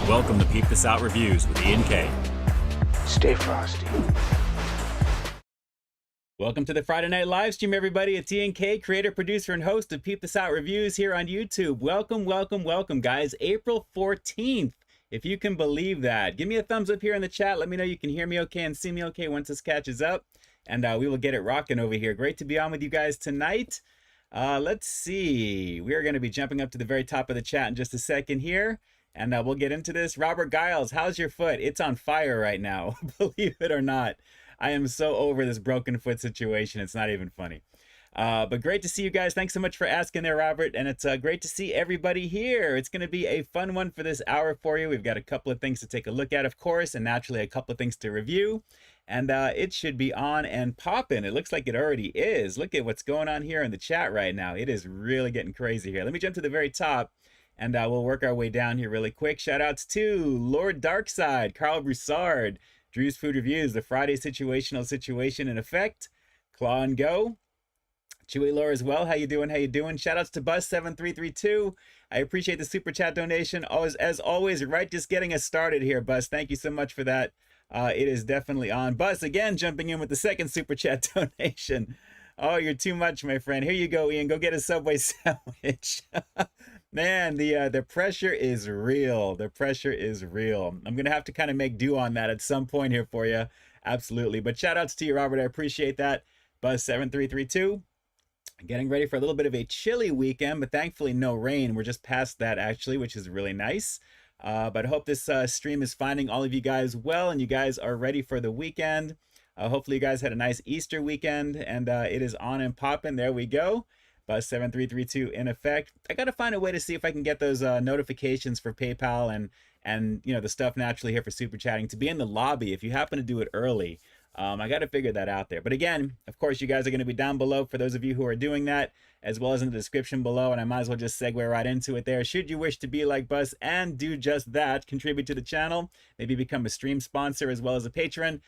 Welcome to Peep This Out Reviews with Ian K. Stay frosty. Welcome to the Friday Night Livestream, everybody. It's Ian K, creator, producer, and host of Peep This Out Reviews here on YouTube. Welcome, welcome, welcome, guys. April 14th, if you can believe that. Give me a thumbs up here in the chat. Let me know you can hear me okay and see me okay once this catches up. And we will get it rocking over here. Great to be on with you guys tonight. Let's see. We are going to be jumping up to the very top of the chat in just a second here. And we'll get into this. Robert Giles, how's your foot? It's on fire right now, believe it or not. I am so over this broken foot situation. It's not even funny. But great to see you guys. Thanks so much for asking there, Robert. And it's great to see everybody here. It's going to be a fun one for this hour for you. We've got a couple of things to take a look at, of course, and naturally a couple of things to review. And it should be on and popping. It looks like it already is. Look at what's going on here in the chat right now. It is really getting crazy here. Let me jump to the very top. And we'll work our way down here really quick. Shout outs to Lord Darkside, Carl Broussard, Drew's Food Reviews, The Friday Situational Situation in Effect, Claw and Go, Chewy Lore as well. How you doing? How you doing? Shout outs to Bus7332. I appreciate the super chat donation. As always, right, just getting us started here, Bus. Thank you so much for that. It is definitely on. Bus, again, jumping in with the second super chat donation. Oh, you're too much, my friend. Here you go, Ian. Go get a Subway sandwich. Man, the pressure is real. The pressure is real. I'm going to have to kind of make do on that at some point here for you. Absolutely. But shout outs to you, Robert. I appreciate that. Buzz7332. Getting ready for a little bit of a chilly weekend, but thankfully no rain. We're just past that, actually, which is really nice. But I hope this stream is finding all of you guys well and you guys are ready for the weekend. Hopefully you guys had a nice Easter weekend and it is on and popping. There we go. Buzz7332 in effect. I got to find a way to see if I can get those notifications for PayPal and you know, the stuff naturally here for super chatting to be in the lobby if you happen to do it early. I got to figure that out there. But again, of course, you guys are going to be down below for those of you who are doing that, as well as in the description below. And I might as well just segue right into it there. Should you wish to be like Buzz and do just that, contribute to the channel, maybe become a stream sponsor as well as a patron.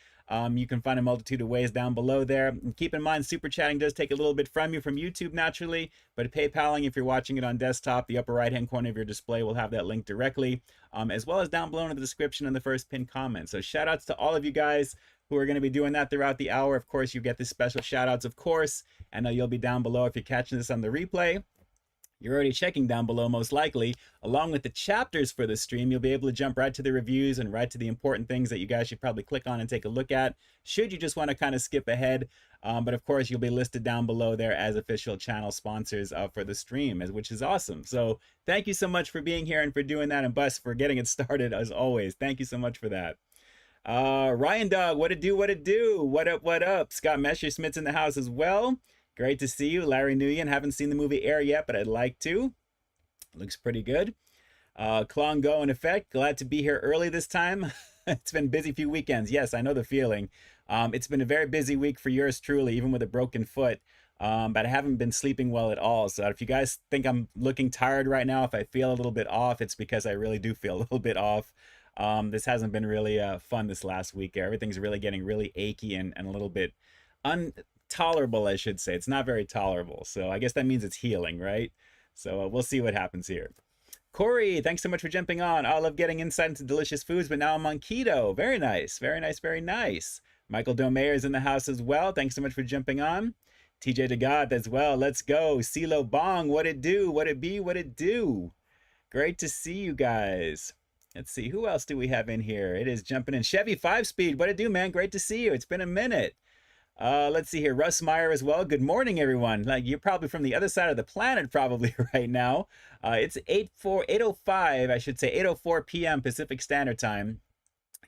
You can find a multitude of ways down below there. And keep in mind, super chatting does take a little bit from you from YouTube naturally, but PayPaling, if you're watching it on desktop, the upper right hand corner of your display will have that link directly, as well as down below in the description in the first pinned comment. So shout outs to all of you guys who are going to be doing that throughout the hour. Of course, you get the special shout outs, of course, and you'll be down below if you're catching this on the replay. You're already checking down below, most likely. Along with the chapters for the stream, you'll be able to jump right to the reviews and right to the important things that you guys should probably click on and take a look at, should you just want to kind of skip ahead. But of course, you'll be listed down below there as official channel sponsors for the stream, which is awesome. So thank you so much for being here and for doing that, and Bus for getting it started as always. Thank you so much for that. Ryan Dog, what it do, what it do? What up, what up? Scott Messerschmitt's in the house as well. Great to see you. Larry Nguyen, haven't seen the movie Air yet, but I'd like to. Looks pretty good. Klong Go in effect. Glad to be here early this time. It's been a busy few weekends. Yes, I know the feeling. It's been a very busy week for yours truly, even with a broken foot. But I haven't been sleeping well at all. So if you guys think I'm looking tired right now, if I feel a little bit off, it's because I really do feel a little bit off. This hasn't been really fun this last week. Everything's really getting really achy and a little bit tolerable, I should say. It's not very tolerable. So I guess that means it's healing, right? So we'll see what happens here. Corey, thanks so much for jumping on. I love getting insight into delicious foods, but now I'm on keto. Very nice. Very nice. Very nice. Michael Domayer is in the house as well. Thanks so much for jumping on. TJ DeGod as well. Let's go. CeeLo Bong, what it do? What it be? What it do? Great to see you guys. Let's see. Who else do we have in here? It is jumping in. Chevy 5-Speed. What it do, man? Great to see you. It's been a minute. Let's see here. Russ Meyer as well. Good morning, everyone. Like, you're probably from the other side of the planet probably right now. It's 8:05, I should say, 8:04 p.m. Pacific Standard Time.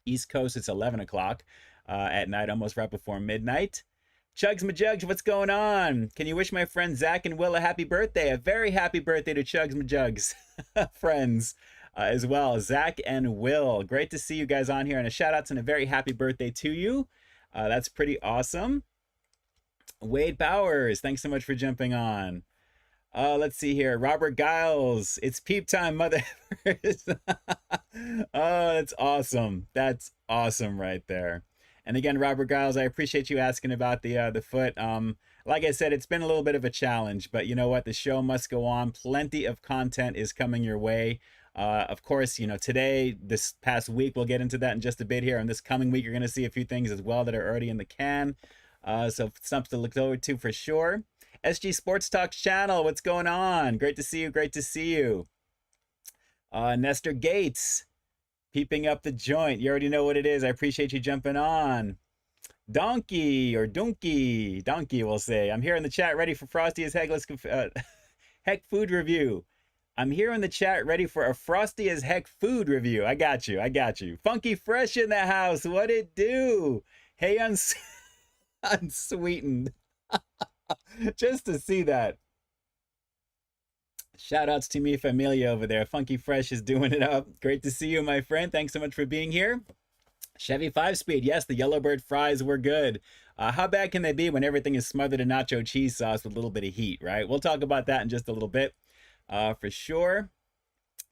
East Coast, it's 11 o'clock at night, almost right before midnight. Chugs Majugs, what's going on? Can you wish my friends Zach and Will a happy birthday? A very happy birthday to Chugs Majugs friends as well. Zach and Will. Great to see you guys on here, and a shout out and a very happy birthday to you. That's pretty awesome. Wade Bowers, thanks so much for jumping on. Let's see here. Robert Giles, it's peep time, mother. Oh, that's awesome. That's awesome right there. And again, Robert Giles, I appreciate you asking about the foot. Like I said, it's been a little bit of a challenge, but you know what? The show must go on. Plenty of content is coming your way. Of course, you know, today, this past week, we'll get into that in just a bit here. And this coming week, you're going to see a few things as well that are already in the can. So something to look forward to for sure. SG Sports Talks channel, what's going on? Great to see you. Great to see you. Nestor Gates, peeping up the joint. You already know what it is. I appreciate you jumping on. Donkey or Donkey, we'll say. I'm here in the chat ready for Frosty as Heck food review. I'm here in the chat ready for a Frosty as Heck food review. I got you. I got you. Funky Fresh in the house. What it do? Hey, unsweetened. Just to see that. Shout outs to me familia over there. Funky Fresh is doing it up. Great to see you, my friend. Thanks so much for being here. Chevy 5-speed. Yes, the Yellowbird fries were good. How bad can they be when everything is smothered in nacho cheese sauce with a little bit of heat, right? We'll talk about that in just a little bit for sure.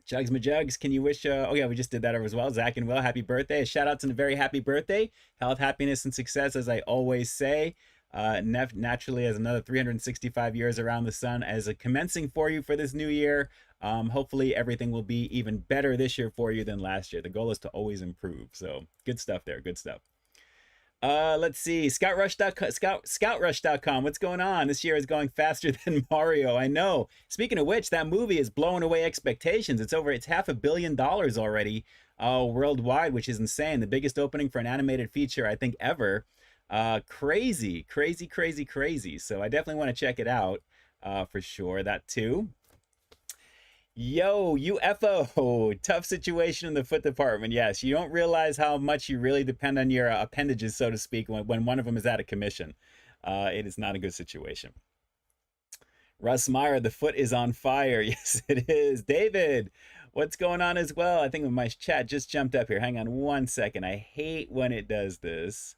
Jugs Majugs, can you wish, oh yeah, we just did that as well. Zach and Will, happy birthday. Shout outs and a very happy birthday. Health, happiness, and success, as I always say. Naturally, as another 365 years around the sun as a commencing for you for this new year. Hopefully everything will be even better this year for you than last year. The goal is to always improve. So good stuff there. Good stuff. Let's see. Scoutrush.com. What's going on? This year is going faster than Mario. I know. Speaking of which, that movie is blowing away expectations. It's $500 million already worldwide, which is insane. The biggest opening for an animated feature, I think, ever. Crazy. So I definitely want to check it out for sure. That too. Yo, UFO, tough situation in the foot department. Yes, you don't realize how much you really depend on your appendages, so to speak, when one of them is out of commission. It is not a good situation. Russ Meyer, the foot is on fire. Yes, it is. David, what's going on as well? I think my chat just jumped up here. Hang on one second. I hate when it does this.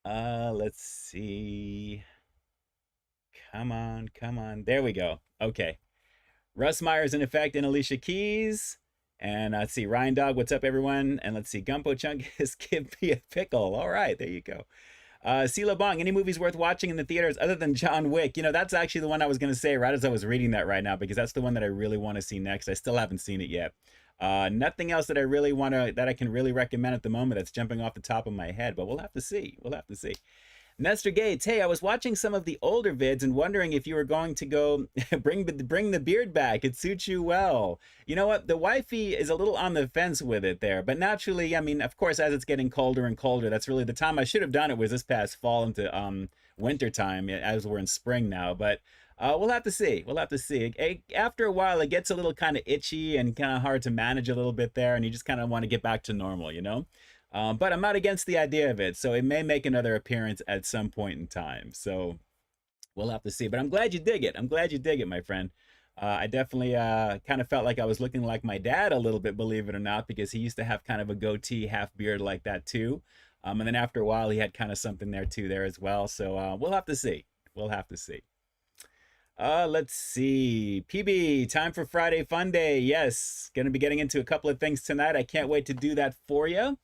Let's see. Come on. There we go. Okay. Russ Myers in effect and Alicia Keys. And let's see, Ryan Dog, what's up, everyone? And let's see, Gumpo Chungus, give me a pickle. All right, there you go. Sila Bong, any movies worth watching in the theaters other than John Wick? You know, that's actually the one I was going to say right as I was reading that right now, because that's the one that I really want to see next. I still haven't seen it yet. Nothing else that I really want to, that I can really recommend at the moment that's jumping off the top of my head, but we'll have to see. We'll have to see. Nestor Gates, hey, I was watching some of the older vids and wondering if you were going to go bring the beard back. It suits you well. You know what? The wifey is a little on the fence with it there, but naturally, I mean, of course, as it's getting colder and colder, that's really the time I should have done it was this past fall into winter time, as we're in spring now. But we'll have to see. We'll have to see. After a while, it gets a little kind of itchy and kind of hard to manage a little bit there, and you just kind of want to get back to normal, you know? But I'm not against the idea of it, so it may make another appearance at some point in time. So we'll have to see. But I'm glad you dig it. I'm glad you dig it, my friend. I definitely kind of felt like I was looking like my dad a little bit, believe it or not, because he used to have kind of a goatee, half beard like that too. And then after a while, he had kind of something there too there as well. So we'll have to see. We'll have to see. Let's see. PB, time for Friday Fun Day. Yes, going to be getting into a couple of things tonight. I can't wait to do that for you.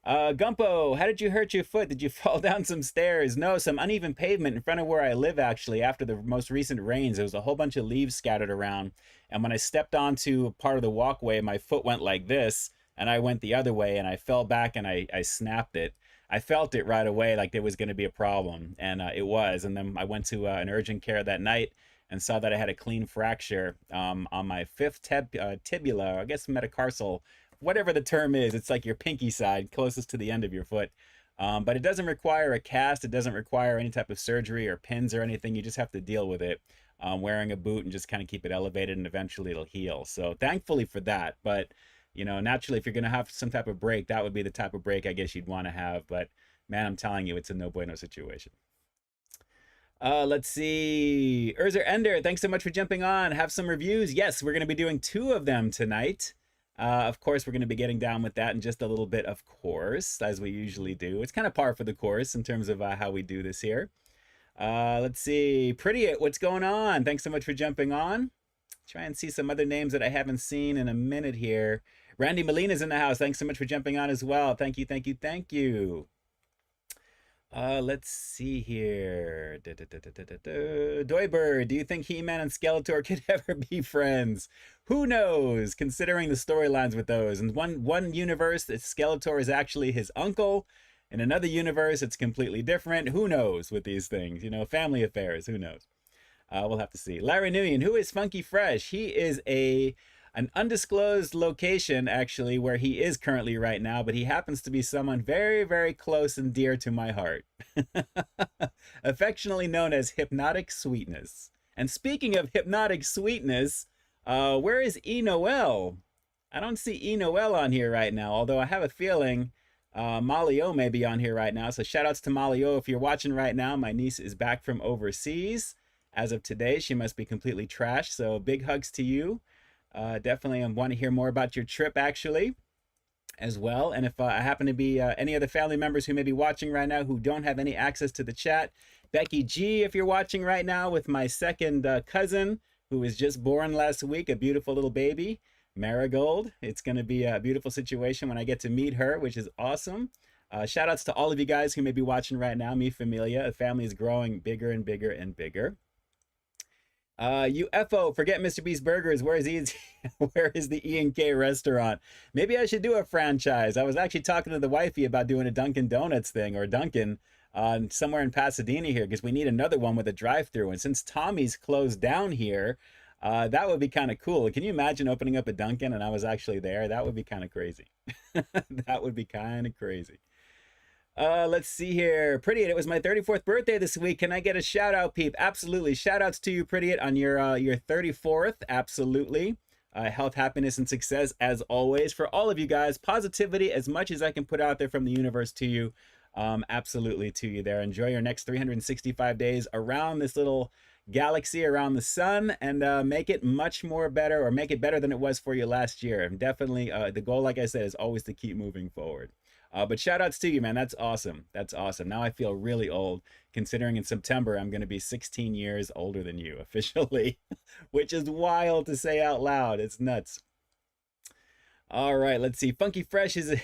Gumpo, how did you hurt your foot? Did you fall down some stairs? No, some uneven pavement in front of where I live, actually, after the most recent rains. There was a whole bunch of leaves scattered around. And when I stepped onto part of the walkway, my foot went like this, and I went the other way, and I fell back, and I snapped it. I felt it right away, like there was going to be a problem, and it was. And then I went to an urgent care that night and saw that I had a clean fracture on my fifth tibula, I guess metatarsal, whatever the term is. It's like your pinky side, closest to the end of your foot. But it doesn't require a cast. It doesn't require any type of surgery or pins or anything. You just have to deal with it, wearing a boot and just kind of keep it elevated, and eventually it'll heal. So thankfully for that. But, you know, naturally, if you're going to have some type of break, that would be the type of break I guess you'd want to have. But, man, I'm telling you, it's a no bueno situation. Let's see. Urzer Ender, thanks so much for jumping on. Have some reviews. Yes, we're going to be doing 2 of them tonight. Of course, we're going to be getting down with that in just a little bit, of course, as we usually do. It's kind of par for the course in terms of how we do this here. Let's see. Pretty It, what's going on? Thanks so much for jumping on. Try and see some other names that I haven't seen in a minute here. Randy Molina's in the house. Thanks so much for jumping on as well. Thank you. Let's see here. Doiber, do you think He-Man and Skeletor could ever be friends? Who knows, considering the storylines with those. In one universe, Skeletor is actually his uncle. In another universe, it's completely different. Who knows with these things? You know, family affairs, who knows? We'll have to see. Larry Nguyen, who is Funky Fresh? He is an undisclosed location, actually, where he is currently right now, but he happens to be someone very, very close and dear to my heart. Affectionately known as Hypnotic Sweetness. And speaking of Hypnotic Sweetness, where is E. Noel? I don't see E. Noel on here right now, although I have a feeling Molly O may be on here right now. So shout outs to Molly O if you're watching right now. My niece is back from overseas. As of today, she must be completely trashed, so big hugs to you. Definitely want to hear more about your trip, actually, as well. And if I happen to be any other family members who may be watching right now who don't have any access to the chat, Becky G, if you're watching right now, with my second cousin, who was just born last week, a beautiful little baby, Marigold. It's going to be a beautiful situation when I get to meet her, which is awesome. Shout outs to all of you guys who may be watching right now. Mi Familia, the family is growing bigger and bigger and bigger. UFO, forget Mr. Beast Burgers. Where is he? Where is the E&K restaurant? Maybe I should do a franchise. I was actually talking to the wifey about doing a Dunkin' Donuts thing, or Dunkin' somewhere in Pasadena here, because we need another one with a drive-through. And since Tommy's closed down here, that would be kind of cool. Can you imagine opening up a Dunkin' and I was actually there? That would be kind of crazy. That would be kind of crazy. Let's see here. Pretty, it was my 34th birthday this week. Can I get a shout out, Peep? Absolutely. Shout outs to you, Pretty, on your 34th. Absolutely. Health, happiness, and success as always for all of you guys. Positivity as much as I can put out there from the universe to you. Absolutely to you there. Enjoy your next 365 days around this little galaxy, around the sun, and make it much more better, or make it better than it was for you last year. And definitely the goal, like I said, is always to keep moving forward. But shout outs to you, man. That's awesome. That's awesome. Now I feel really old, considering in September I'm going to be 16 years older than you officially, which is wild to say out loud. It's nuts. All right, let's see. Funky Fresh is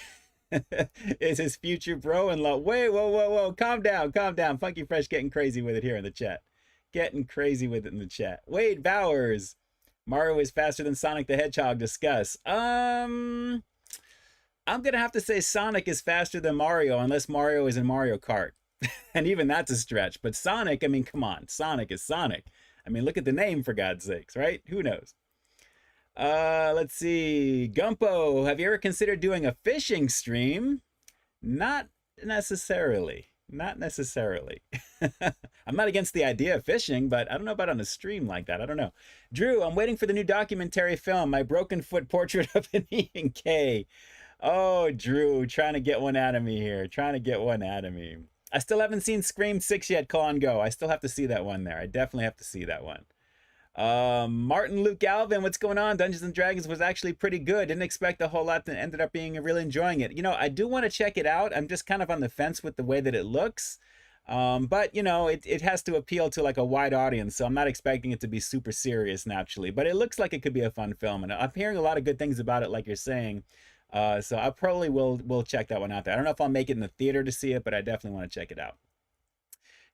is his future bro-in-law. Wait, whoa. Calm down, calm down. Funky Fresh getting crazy with it here in the chat. Getting crazy with it in the chat. Wade Bowers. Mario is faster than Sonic the Hedgehog. Discuss. I'm going to have to say Sonic is faster than Mario, unless Mario is in Mario Kart. And even that's a stretch. But Sonic, I mean, come on. Sonic is Sonic. I mean, look at the name, for God's sakes, right? Who knows? Let's see. Gumpo, have you ever considered doing a fishing stream? Not necessarily. Not necessarily. I'm not against the idea of fishing, but I don't know about on a stream like that. I don't know. Drew, I'm waiting for the new documentary film, My Broken Foot Portrait of an E&K. Oh, Drew, trying to get one out of me here. Trying to get one out of me. I still haven't seen Scream 6 yet, Con Go. I still have to see that one there. I definitely have to see that one. Martin Luke Alvin, what's going on? Dungeons and Dragons was actually pretty good. Didn't expect a whole lot, and ended up being really enjoying it. You know, I do want to check it out. I'm just kind of on the fence with the way that it looks. But, you know, it has to appeal to like a wide audience, so I'm not expecting it to be super serious naturally. But it looks like it could be a fun film, and I'm hearing a lot of good things about it, like you're saying. So I probably will check that one out there. I don't know if I'll make it in the theater to see it, but I definitely want to check it out.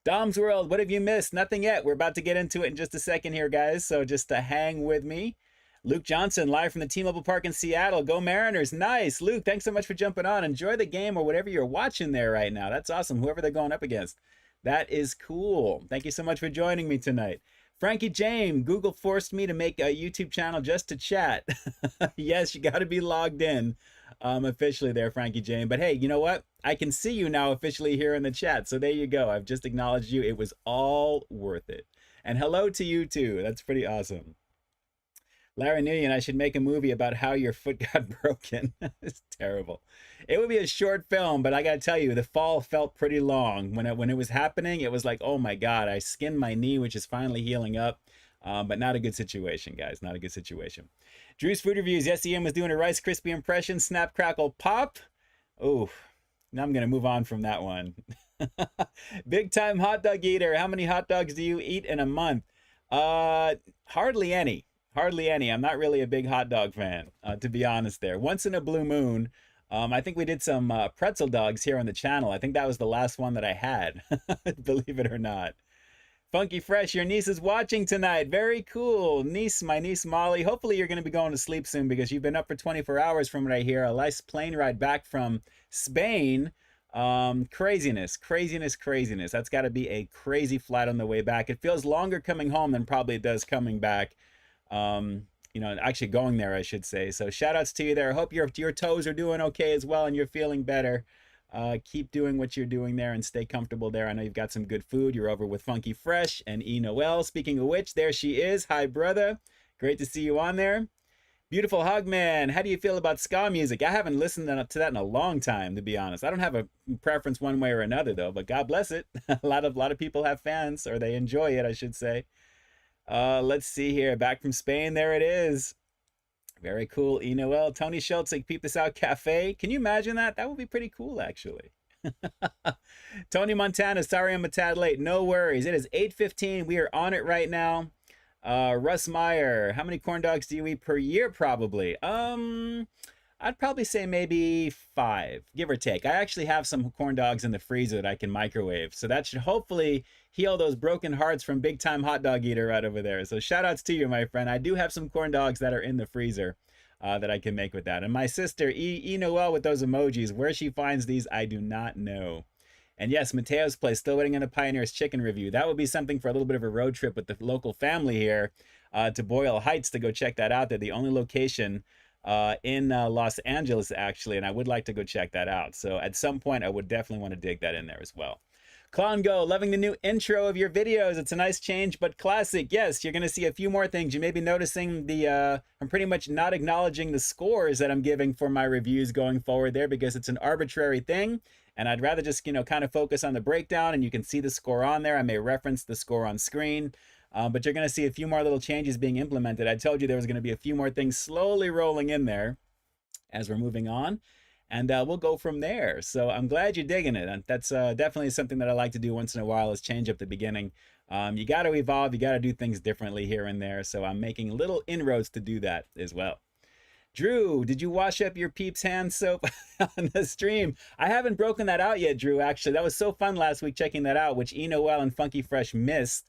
Dom's World, what have you missed? Nothing yet. We're about to get into it in just a second here, guys. So just to hang with me. Luke Johnson, live from the T-Mobile Park in Seattle. Go Mariners. Nice. Luke, thanks so much for jumping on. Enjoy the game or whatever you're watching there right now. That's awesome. Whoever they're going up against. That is cool. Thank you so much for joining me tonight. Frankie James, Google forced me to make a YouTube channel just to chat. Yes, you got to be logged in officially there, Frankie James. But hey, you know what? I can see you now officially here in the chat. So there you go. I've just acknowledged you. It was all worth it. And hello to you too. That's pretty awesome. Larry Nguyen, I should make a movie about how your foot got broken. It's terrible. It would be a short film, but I gotta tell you, the fall felt pretty long. When it was happening, it was like, oh my God, I skinned my knee, which is finally healing up. But not a good situation, guys. Not a good situation. Drew's Food Reviews. Yes, Ian was doing a Rice Krispie impression. Snap, crackle, pop. Oh, now I'm gonna move on from that one. Big time hot dog eater. How many hot dogs do you eat in a month? Hardly any. Hardly any. I'm not really a big hot dog fan, to be honest there. Once in a blue moon, I think we did some pretzel dogs here on the channel. I think that was the last one that I had, believe it or not. Funky Fresh, your niece is watching tonight. Very cool. Niece, my niece Molly. Hopefully you're going to be going to sleep soon because you've been up for 24 hours from what I hear. A nice plane ride back from Spain. Craziness. That's got to be a crazy flight on the way back. It feels longer coming home than probably it does coming back. You know, actually going there, I should say. So shout outs to you there. I hope your toes are doing okay as well and you're feeling better. Keep doing what you're doing there and stay comfortable there. I know you've got some good food. You're over with Funky Fresh and E. Noel. Speaking of which, there she is. Hi, brother. Great to see you on there. Beautiful Hug Man. How do you feel about ska music? I haven't listened to that in a long time, to be honest. I don't have a preference one way or another, though, but God bless it. a lot of people have fans, or they enjoy it, I should say. Let's see here. Back from Spain. There it is. Very cool. E. Noel. Tony Schultz, like Peep This Out Cafe. Can you imagine that? That would be pretty cool, actually. Tony Montana. Sorry I'm a tad late. No worries. It is 8:15. We are on it right now. Russ Meyer. How many corn dogs do you eat per year? Probably. I'd probably say maybe 5, give or take. I actually have some corn dogs in the freezer that I can microwave. So that should hopefully heal those broken hearts from Big Time Hot Dog Eater right over there. So shout outs to you, my friend. I do have some corn dogs that are in the freezer that I can make with that. And my sister, E. Noel, with those emojis. Where she finds these, I do not know. And yes, Mateo's Place, still waiting on a Pioneer's Chicken review. That would be something for a little bit of a road trip with the local family here to Boyle Heights to go check that out. They're the only location in Los Angeles, actually, and I would like to go check that out. So at some point, I would definitely want to dig that in there as well. Klongo, loving the new intro of your videos. It's a nice change, but classic. Yes, you're going to see a few more things. You may be noticing I'm pretty much not acknowledging the scores that I'm giving for my reviews going forward there because it's an arbitrary thing. And I'd rather just, kind of focus on the breakdown and you can see the score on there. I may reference the score on screen. But you're going to see a few more little changes being implemented. I told you there was going to be a few more things slowly rolling in there as we're moving on. And we'll go from there. So I'm glad you're digging it. And that's definitely something that I like to do once in a while is change up the beginning. You got to evolve. You got to do things differently here and there. So I'm making little inroads to do that as well. Drew, did you wash up your Peeps hand soap on the stream? I haven't broken that out yet, Drew, actually. That was so fun last week checking that out, which E. Noel and Funky Fresh missed.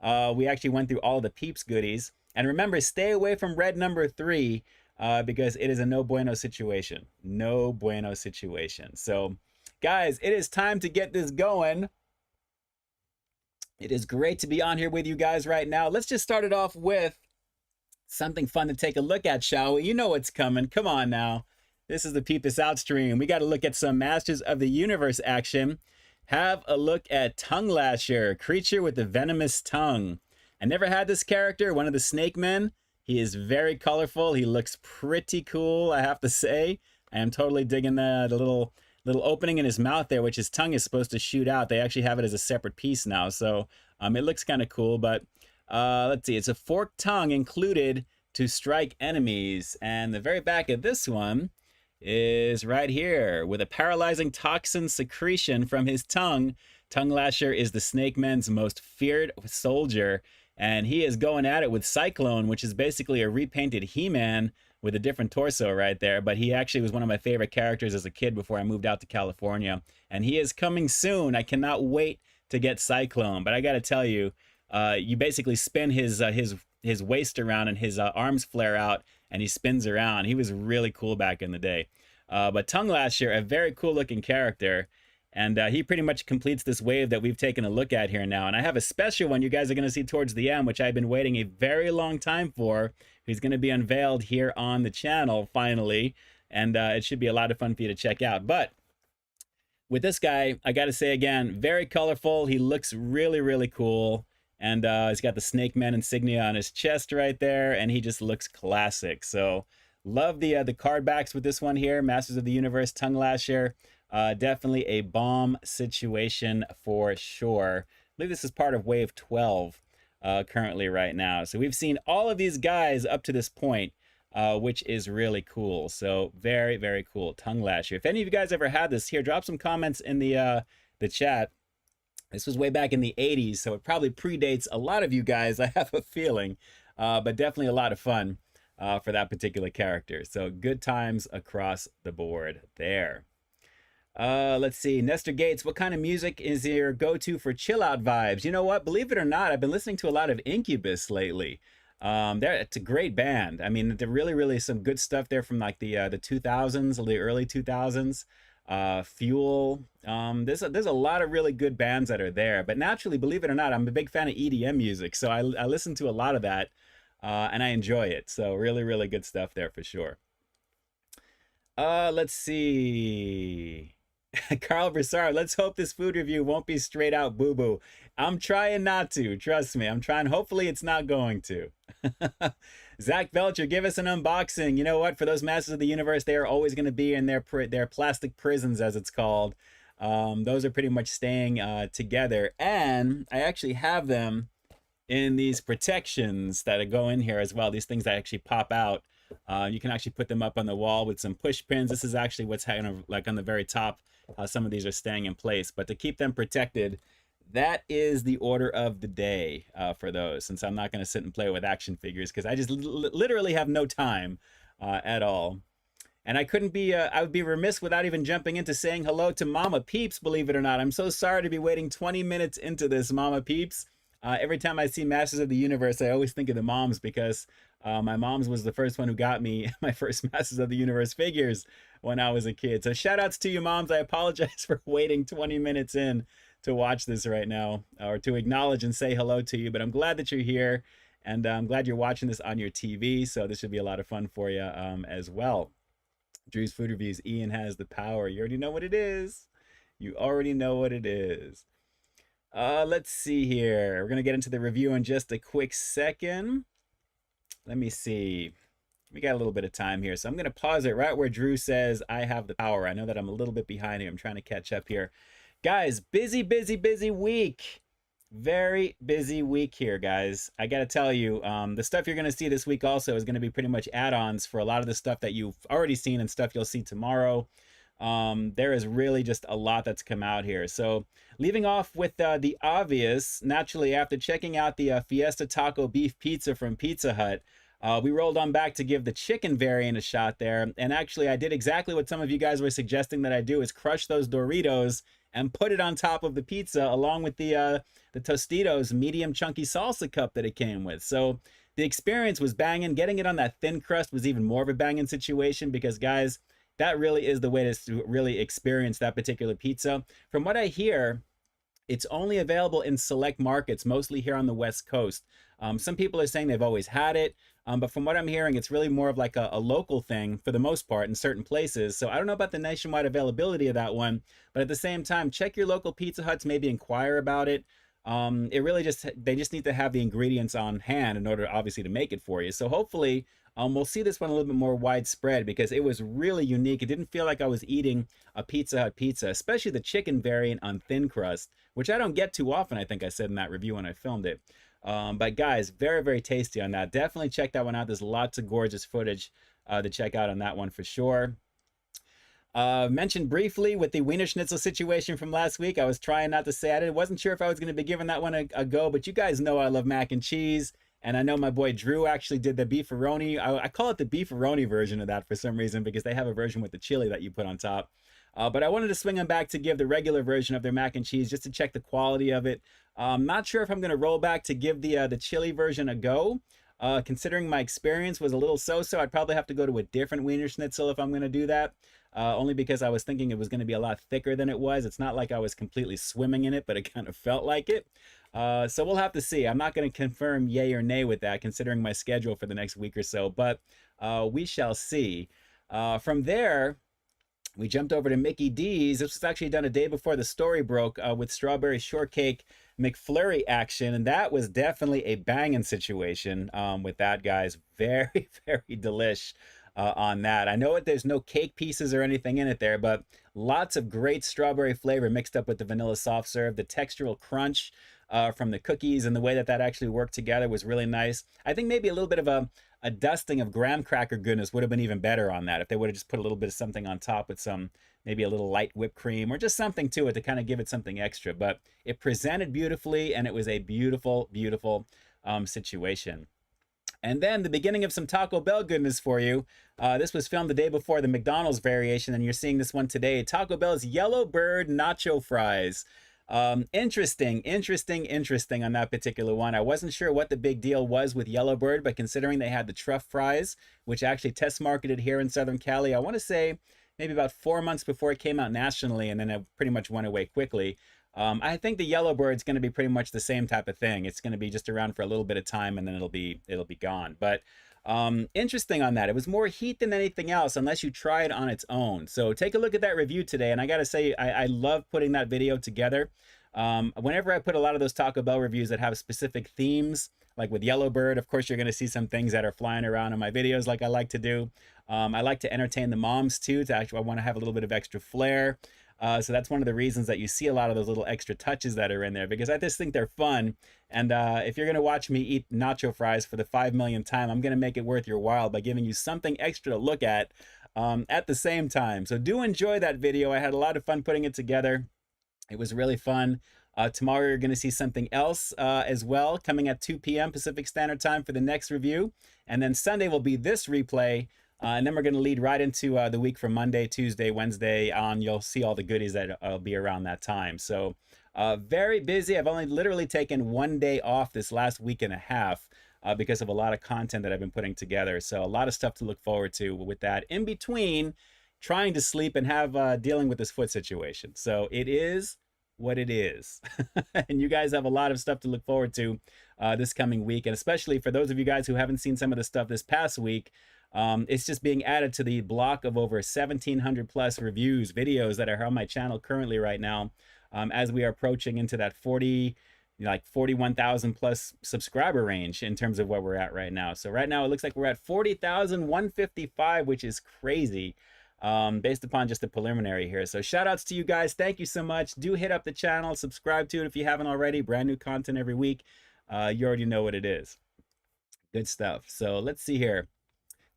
We actually went through all the Peeps goodies. And remember, stay away from red number 3 because it is a no bueno situation. No bueno situation. So, guys, it is time to get this going. It is great to be on here with you guys right now. Let's just start it off with something fun to take a look at, shall we? You know what's coming. Come on now. This is the Peep This Out stream. We got to look at some Masters of the Universe action. Have a look at Tung Lashor, creature with the venomous tongue. I never had this character, one of the snake men. He is very colorful. He looks pretty cool, I have to say. I am totally digging the little opening in his mouth there, which his tongue is supposed to shoot out. They actually have it as a separate piece now, so it looks kind of cool. But let's see, it's a forked tongue included to strike enemies. And the very back of this one is right here. With a paralyzing toxin secretion from his tongue, Tung Lashor is the Snake Men's most feared soldier, and he is going at it with Cyclone, which is basically a repainted He-Man with a different torso right there. But he actually was one of my favorite characters as a kid before I moved out to California, and he is coming soon. I cannot wait to get Cyclone. But I got to tell you, you basically spin his waist around and his arms flare out, and he spins around. He was really cool back in the day. But Tung Lashor, a very cool looking character, and he pretty much completes this wave that we've taken a look at here now. And I have a special one you guys are going to see towards the end, which I've been waiting a very long time for. He's going to be unveiled here on the channel finally, and it should be a lot of fun for you to check out. But with this guy, I got to say again, very colorful. He looks really, really cool. And he's got the Snake Man insignia on his chest right there, and he just looks classic. So love the card backs with this one here, Masters of the Universe, Tung Lashor. Definitely a bomb situation for sure. I believe this is part of Wave 12 currently right now. So we've seen all of these guys up to this point, which is really cool. So very, very cool. Tung Lashor. If any of you guys ever had this, here, drop some comments in the chat. This was way back in the 80s, so it probably predates a lot of you guys, I have a feeling, but definitely a lot of fun for that particular character. So good times across the board there. Let's see. Nestor Gates, what kind of music is your go-to for chill out vibes? You know what? Believe it or not, I've been listening to a lot of Incubus lately. It's a great band. I mean, they're really some good stuff there from like the 2000s, the early 2000s. Fuel. There's a lot of really good bands that are there. But naturally, believe it or not, I'm a big fan of EDM music, so I listen to a lot of that, and I enjoy it. So really good stuff there for sure. Let's see. Carl Broussard, let's hope this food review won't be straight out boo-boo. I'm trying not to, trust me. I'm trying. Hopefully it's not going to. Zach Belcher, give us an unboxing. You know what? For those Masters of the Universe, they are always going to be in their plastic prisons, as it's called. Those are pretty much staying together. And I actually have them in these protections that go in here as well. These things that actually pop out. You can actually put them up on the wall with some push pins. This is actually what's kind of like on the very top. Some of these are staying in place, but to keep them protected, that is the order of the day for those, since I'm not going to sit and play with action figures because I just literally have no time at all. And I would be remiss without even jumping into saying hello to Mama Peeps, believe it or not. I'm so sorry to be waiting 20 minutes into this, Mama Peeps. Every time I see Masters of the Universe, I always think of the moms because my mom's was the first one who got me my first Masters of the Universe figures when I was a kid. So shout outs to you moms. I apologize for waiting 20 minutes in to watch this right now, or to acknowledge and say hello to you. But I'm glad that you're here, and I'm glad you're watching this on your TV. So this should be a lot of fun for you as well. Drew's Food Reviews, Ian has the power. You already know what it is. You already know what it is. Let's see here. We're going to get into the review in just a quick second. Let me see. We got a little bit of time here, so I'm going to pause it right where Drew says, I have the power. I know that I'm a little bit behind here. I'm trying to catch up here. Guys, busy week. Very busy week here, guys. I got to tell you, the stuff you're going to see this week also is going to be pretty much add-ons for a lot of the stuff that you've already seen and stuff you'll see tomorrow. There is really just a lot that's come out here. So leaving off with the obvious, naturally, after checking out the Fiesta Taco Beef Pizza from Pizza Hut, we rolled on back to give the chicken variant a shot there. And actually, I did exactly what some of you guys were suggesting that I do, is crush those Doritos and put it on top of the pizza along with the Tostitos medium chunky salsa cup that it came with. So the experience was banging. Getting it on that thin crust was even more of a banging situation because, guys, that really is the way to really experience that particular pizza. From what I hear, it's only available in select markets, mostly here on the West Coast. Some people are saying they've always had it, but from what I'm hearing, it's really more of like a local thing for the most part in certain places. So I don't know about the nationwide availability of that one, but at the same time, check your local Pizza Huts, maybe inquire about it. It really they just need to have the ingredients on hand in order, obviously, to make it for you. So hopefully, we'll see this one a little bit more widespread because it was really unique. It didn't feel like I was eating a Pizza Hut pizza, especially the chicken variant on thin crust, which I don't get too often, I think I said in that review when I filmed it. But guys, very tasty on that. Definitely check that one out. There's lots of gorgeous footage to check out on that one for sure. Mentioned briefly with the Wiener Schnitzel situation from last week. I was trying not to say I wasn't sure if I was going to be giving that one a go, but you guys know I love mac and cheese. And I know my boy Drew actually did the beefaroni. I call it the beefaroni version of that for some reason because they have a version with the chili that you put on top. But I wanted to swing them back to give the regular version of their mac and cheese just to check the quality of it. Not sure if I'm going to roll back to give the chili version a go. Considering my experience was a little so-so, I'd probably have to go to a different Wiener Schnitzel if I'm going to do that. Only because I was thinking it was going to be a lot thicker than it was. It's not like I was completely swimming in it, but it kind of felt like it. So we'll have to see. I'm not going to confirm yay or nay with that, considering my schedule for the next week or so, but we shall see. From there, we jumped over to Mickey D's. This was actually done a day before the story broke with Strawberry Shortcake McFlurry action, and that was definitely a banging situation with that, guys. Very delish on that. I know there's no cake pieces or anything in it there, but lots of great strawberry flavor mixed up with the vanilla soft serve. The textural crunch from the cookies and the way that actually worked together was really nice. I think maybe a little bit of a dusting of graham cracker goodness would have been even better on that if they would have just put a little bit of something on top with some, maybe a little light whipped cream or just something to it to kind of give it something extra. But it presented beautifully and it was a beautiful situation. And then the beginning of some Taco Bell goodness for you. This was filmed the day before the McDonald's variation, and you're seeing this one today. Taco Bell's Yellow Bird Nacho Fries. Interesting on that particular one. I wasn't sure what the big deal was with Yellow Bird, but considering they had the truff fries, which actually test marketed here in Southern Cali, I want to say maybe about 4 months before it came out nationally, and then it pretty much went away quickly. I think the Yellow Bird's going to be pretty much the same type of thing. It's going to be just around for a little bit of time, and then it'll be gone. But interesting on that. It was more heat than anything else, unless you try it on its own. So take a look at that review today. And I got to say, I love putting that video together. Whenever I put a lot of those Taco Bell reviews that have specific themes, like with Yellow Bird, of course, you're going to see some things that are flying around in my videos like I like to do. I like to entertain the moms too. I want to have a little bit of extra flair. So that's one of the reasons that you see a lot of those little extra touches that are in there, because I just think they're fun. And if you're going to watch me eat nacho fries for the 5 millionth time, I'm going to make it worth your while by giving you something extra to look at the same time. So do enjoy that video. I had a lot of fun putting it together. It was really fun. Tomorrow you're going to see something else as well, coming at 2 p.m. Pacific Standard Time for the next review. And then Sunday will be this replay. And then we're going to lead right into the week from Monday, Tuesday, Wednesday on. You'll see all the goodies that will be around that time. So very busy. I've only literally taken 1 day off this last week and a half because of a lot of content that I've been putting together. So a lot of stuff to look forward to with that in between trying to sleep and have dealing with this foot situation. So it is what it is. And you guys have a lot of stuff to look forward to this coming week. And especially for those of you guys who haven't seen some of the stuff this past week, it's just being added to the block of over 1,700 plus reviews, videos that are on my channel currently right now, as we are approaching into that 41,000 plus subscriber range in terms of where we're at right now. So right now it looks like we're at 40,155, which is crazy based upon just the preliminary here. So shout outs to you guys. Thank you so much. Do hit up the channel, subscribe to it if you haven't already. Brand new content every week. You already know what it is. Good stuff. So let's see here.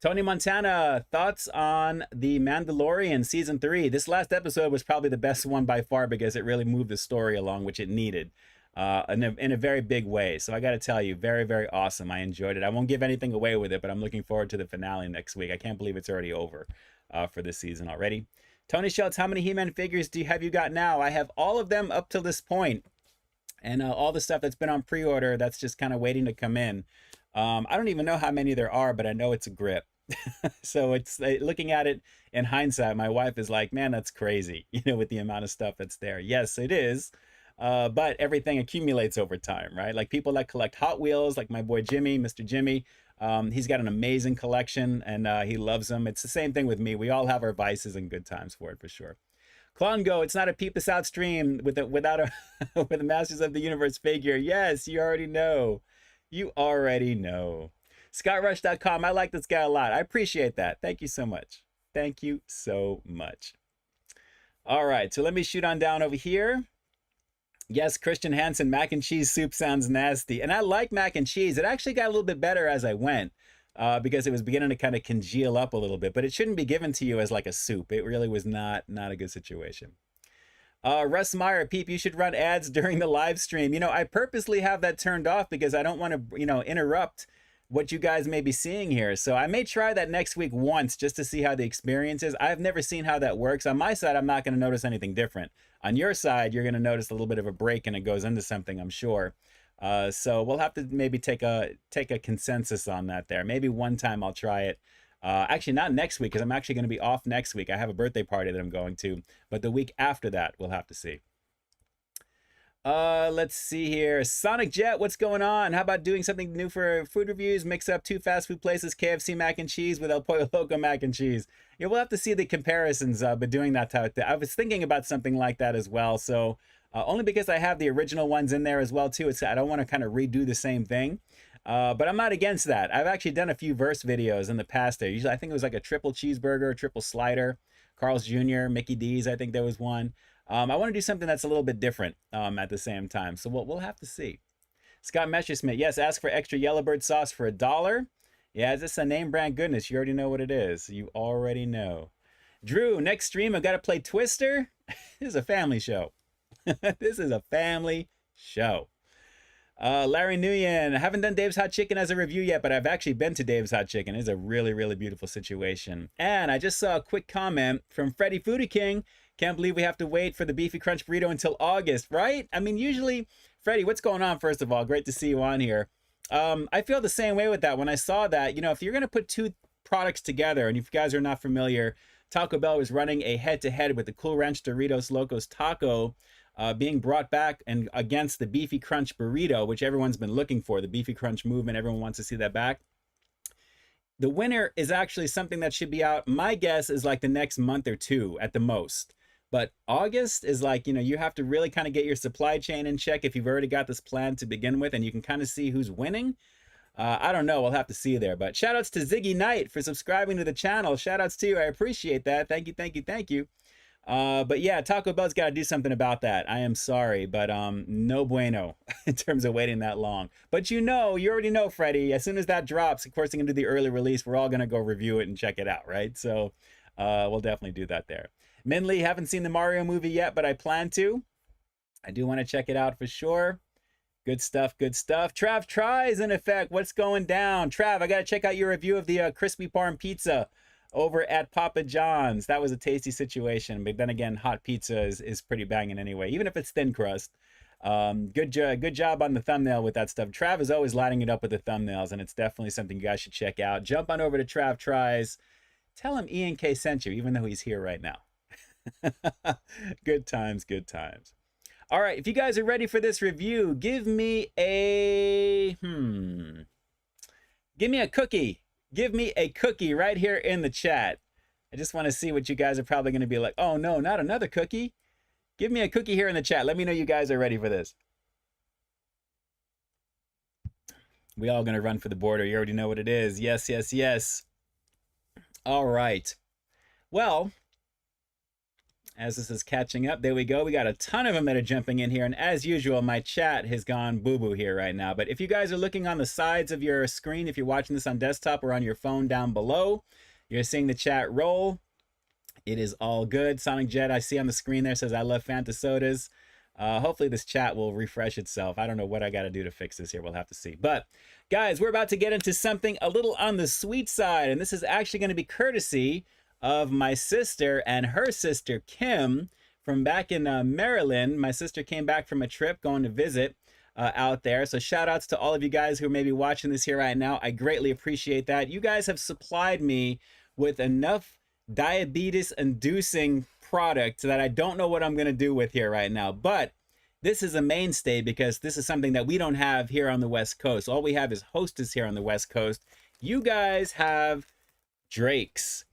Tony Montana, thoughts on The Mandalorian Season 3. This last episode was probably the best one by far because it really moved the story along, which it needed in a very big way. So I got to tell you, very, very awesome. I enjoyed it. I won't give anything away with it, but I'm looking forward to the finale next week. I can't believe it's already over for this season already. Tony Schultz, how many He-Man figures have you got now? I have all of them up till this point. And all the stuff that's been on pre-order, that's just kind of waiting to come in. I don't even know how many there are, but I know it's a grip. So it's looking at it in hindsight, my wife is like, man, that's crazy, with the amount of stuff that's there. Yes, it is. But everything accumulates over time, right? Like people that collect Hot Wheels, like my boy Jimmy, Mr. Jimmy, he's got an amazing collection and he loves them. It's the same thing with me. We all have our vices and good times for it, for sure. Klongo, it's not a Peep This Out stream without a with a Masters of the Universe figure. Yes, you already know. You already know. ScottRush.com. I like this guy a lot. I appreciate that. Thank you so much. Thank you so much. All right, so let me shoot on down over here. Yes, Christian Hansen, mac and cheese soup sounds nasty. And I like mac and cheese. It actually got a little bit better as I went because it was beginning to kind of congeal up a little bit. But it shouldn't be given to you as like a soup. It really was not a good situation. Russ Meyer, Peep, you should run ads during the live stream. I purposely have that turned off because I don't want to, interrupt what you guys may be seeing here. So I may try that next week once just to see how the experience is. I've never seen how that works. On my side, I'm not going to notice anything different. On your side, you're going to notice a little bit of a break and it goes into something, I'm sure. So we'll have to maybe take a consensus on that there. Maybe one time I'll try it. Actually, not next week because I'm actually going to be off next week. I have a birthday party that I'm going to, but the week after that, we'll have to see. Let's see here. Sonic Jet, what's going on? How about doing something new for food reviews? Mix up 2 fast food places, KFC mac and cheese with El Pollo Loco mac and cheese. Yeah, we'll have to see the comparisons, but doing that type of thing. I was thinking about something like that as well. So only because I have the original ones in there as well too. I don't want to kind of redo the same thing. But I'm not against that. I've actually done a few verse videos in the past there. Usually I think it was like a triple cheeseburger, triple slider, Carl's Jr., Mickey D's, I think there was one. I want to do something that's a little bit different at the same time. So we'll have to see. Scott Messersmith, yes, ask for extra Yellowbird sauce for $1. Yeah, is this a name brand goodness? You already know what it is. You already know. Drew, next stream, I've got to play Twister. This is a family show. This is a family show. Larry Nguyen, I haven't done Dave's Hot Chicken as a review yet, but I've actually been to Dave's Hot Chicken. It's a really, really beautiful situation. And I just saw a quick comment from Freddy Foodie King. Can't believe we have to wait for the Beefy Crunch Burrito until August, right? I mean, usually, Freddy, what's going on, first of all? Great to see you on here. I feel the same way with that. When I saw that, you know, if you're going to put two products together, and if you guys are not familiar, Taco Bell was running a head-to-head with the Cool Ranch Doritos Locos Taco, being brought back and against the Beefy Crunch Burrito, which everyone's been looking for, the Beefy Crunch movement. Everyone wants to see that back. The winner is actually something that should be out, my guess is like the next month or two at the most. But August is like, you know, you have to really kind of get your supply chain in check if you've already got this plan to begin with, and you can kind of see who's winning. I don't know, we'll have to see there. But shout outs to Ziggy Knight for subscribing to the channel. Shout outs to you, I appreciate that. Thank you, thank you, thank you. But yeah, Taco Bell's got to do something about that. I am sorry, but no bueno in terms of waiting that long. But you know, you already know, Freddie, as soon as that drops, of course, they're going to do the early release. We're all going to go review it and check it out, right? So we'll definitely do that there. Minley, haven't seen the Mario movie yet, but I plan to. I do want to check it out for sure. Good stuff, good stuff. Trav tries, in effect. What's going down? Trav, I got to check out your review of the crispy parm pizza over at Papa John's. That was a tasty situation, but then again, hot pizza is pretty banging anyway, even if it's thin crust. Good job on the thumbnail with that stuff. Trav is always lighting it up with the thumbnails, and it's definitely something you guys should check out. Jump on over to Trav Tries. Tell him Ian K sent you, even though he's here right now. Good times, good times. All right, if you guys are ready for this review, give me a give me a cookie. Give me a cookie right here in the chat. I just want to see what you guys are probably going to be like. Oh no, not another cookie. Give me a cookie here in the chat. Let me know you guys are ready for this. We all going to run for the border. You already know what it is. Yes, yes, yes. All right. Well, as this is catching up, there we go. We got a ton of them that are jumping in here. And as usual, my chat has gone boo-boo here right now. But if you guys are looking on the sides of your screen, if you're watching this on desktop or on your phone down below, you're seeing the chat roll. It is all good. Sonic Jet, I see on the screen there, says, I love Fanta sodas. Hopefully this chat will refresh itself. I don't know what I got to do to fix this here. We'll have to see. But guys, we're about to get into something a little on the sweet side. And this is actually going to be courtesy of my sister and her sister Kim from back in Maryland. My sister came back from a trip going to visit out there. So shout outs to all of you guys who may be watching this here right now. I greatly appreciate that. You guys have supplied me with enough diabetes inducing product that I don't know what I'm going to do with here right now. But this is a mainstay because this is something that we don't have here on the West Coast. All we have is Hostess here on the West Coast. You guys have Drake's.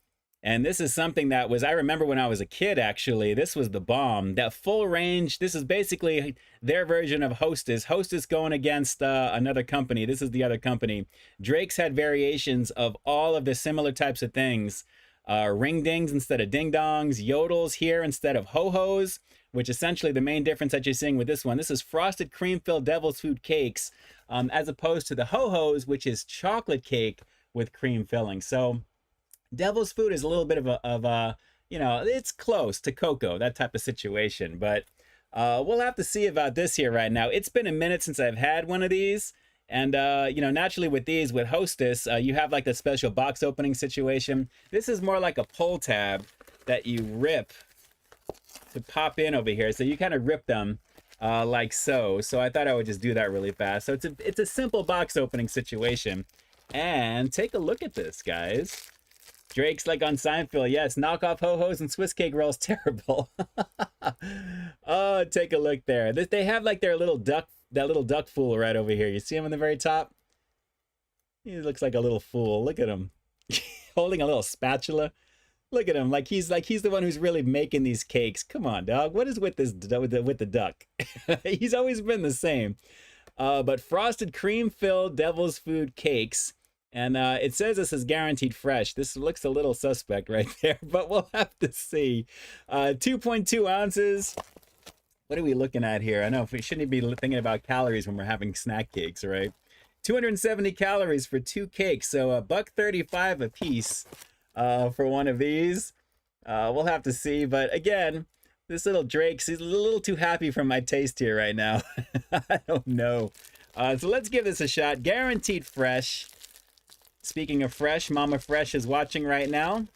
And this is something that was, I remember when I was a kid, actually, this was the bomb. That full range, this is basically their version of Hostess. Hostess going against another company. This is the other company. Drake's had variations of all of the similar types of things. Ring dings instead of ding dongs. Yodels here instead of ho-hos, which essentially the main difference that you're seeing with this one. This is frosted cream-filled devil's food cakes, as opposed to the ho-hos, which is chocolate cake with cream filling. So devil's food is a little bit of a, you know, it's close to cocoa, that type of situation. But we'll have to see about this here right now. It's been a minute since I've had one of these. And, you know, naturally with these, with Hostess, you have like the special box opening situation. This is more like a pull tab that you rip to pop in over here. So you kind of rip them like so. So I thought I would just do that really fast. So it's a simple box opening situation. And take a look at this, guys. Drake's like on Seinfeld. Yes, knockoff ho-hos and Swiss cake rolls, terrible. Oh, take a look there. They have like their little duck, that little duck fool right over here. You see him on the very top? He looks like a little fool. Look at him. Holding a little spatula. Look at him. Like he's the one who's really making these cakes. Come on, dog. What is with this with the duck? He's always been the same. But frosted cream-filled devil's food cakes. And it says this is guaranteed fresh. This looks a little suspect right there, but we'll have to see. 2.2 ounces. What are we looking at here? I know we shouldn't be thinking about calories when we're having snack cakes, right? 270 calories for 2 cakes, so $1.35 a piece for one of these. We'll have to see, but again, this little Drake's, he's a little too happy for my taste here right now. I don't know. So let's give this a shot. Guaranteed fresh. Speaking of fresh, Mama Fresh is watching right now.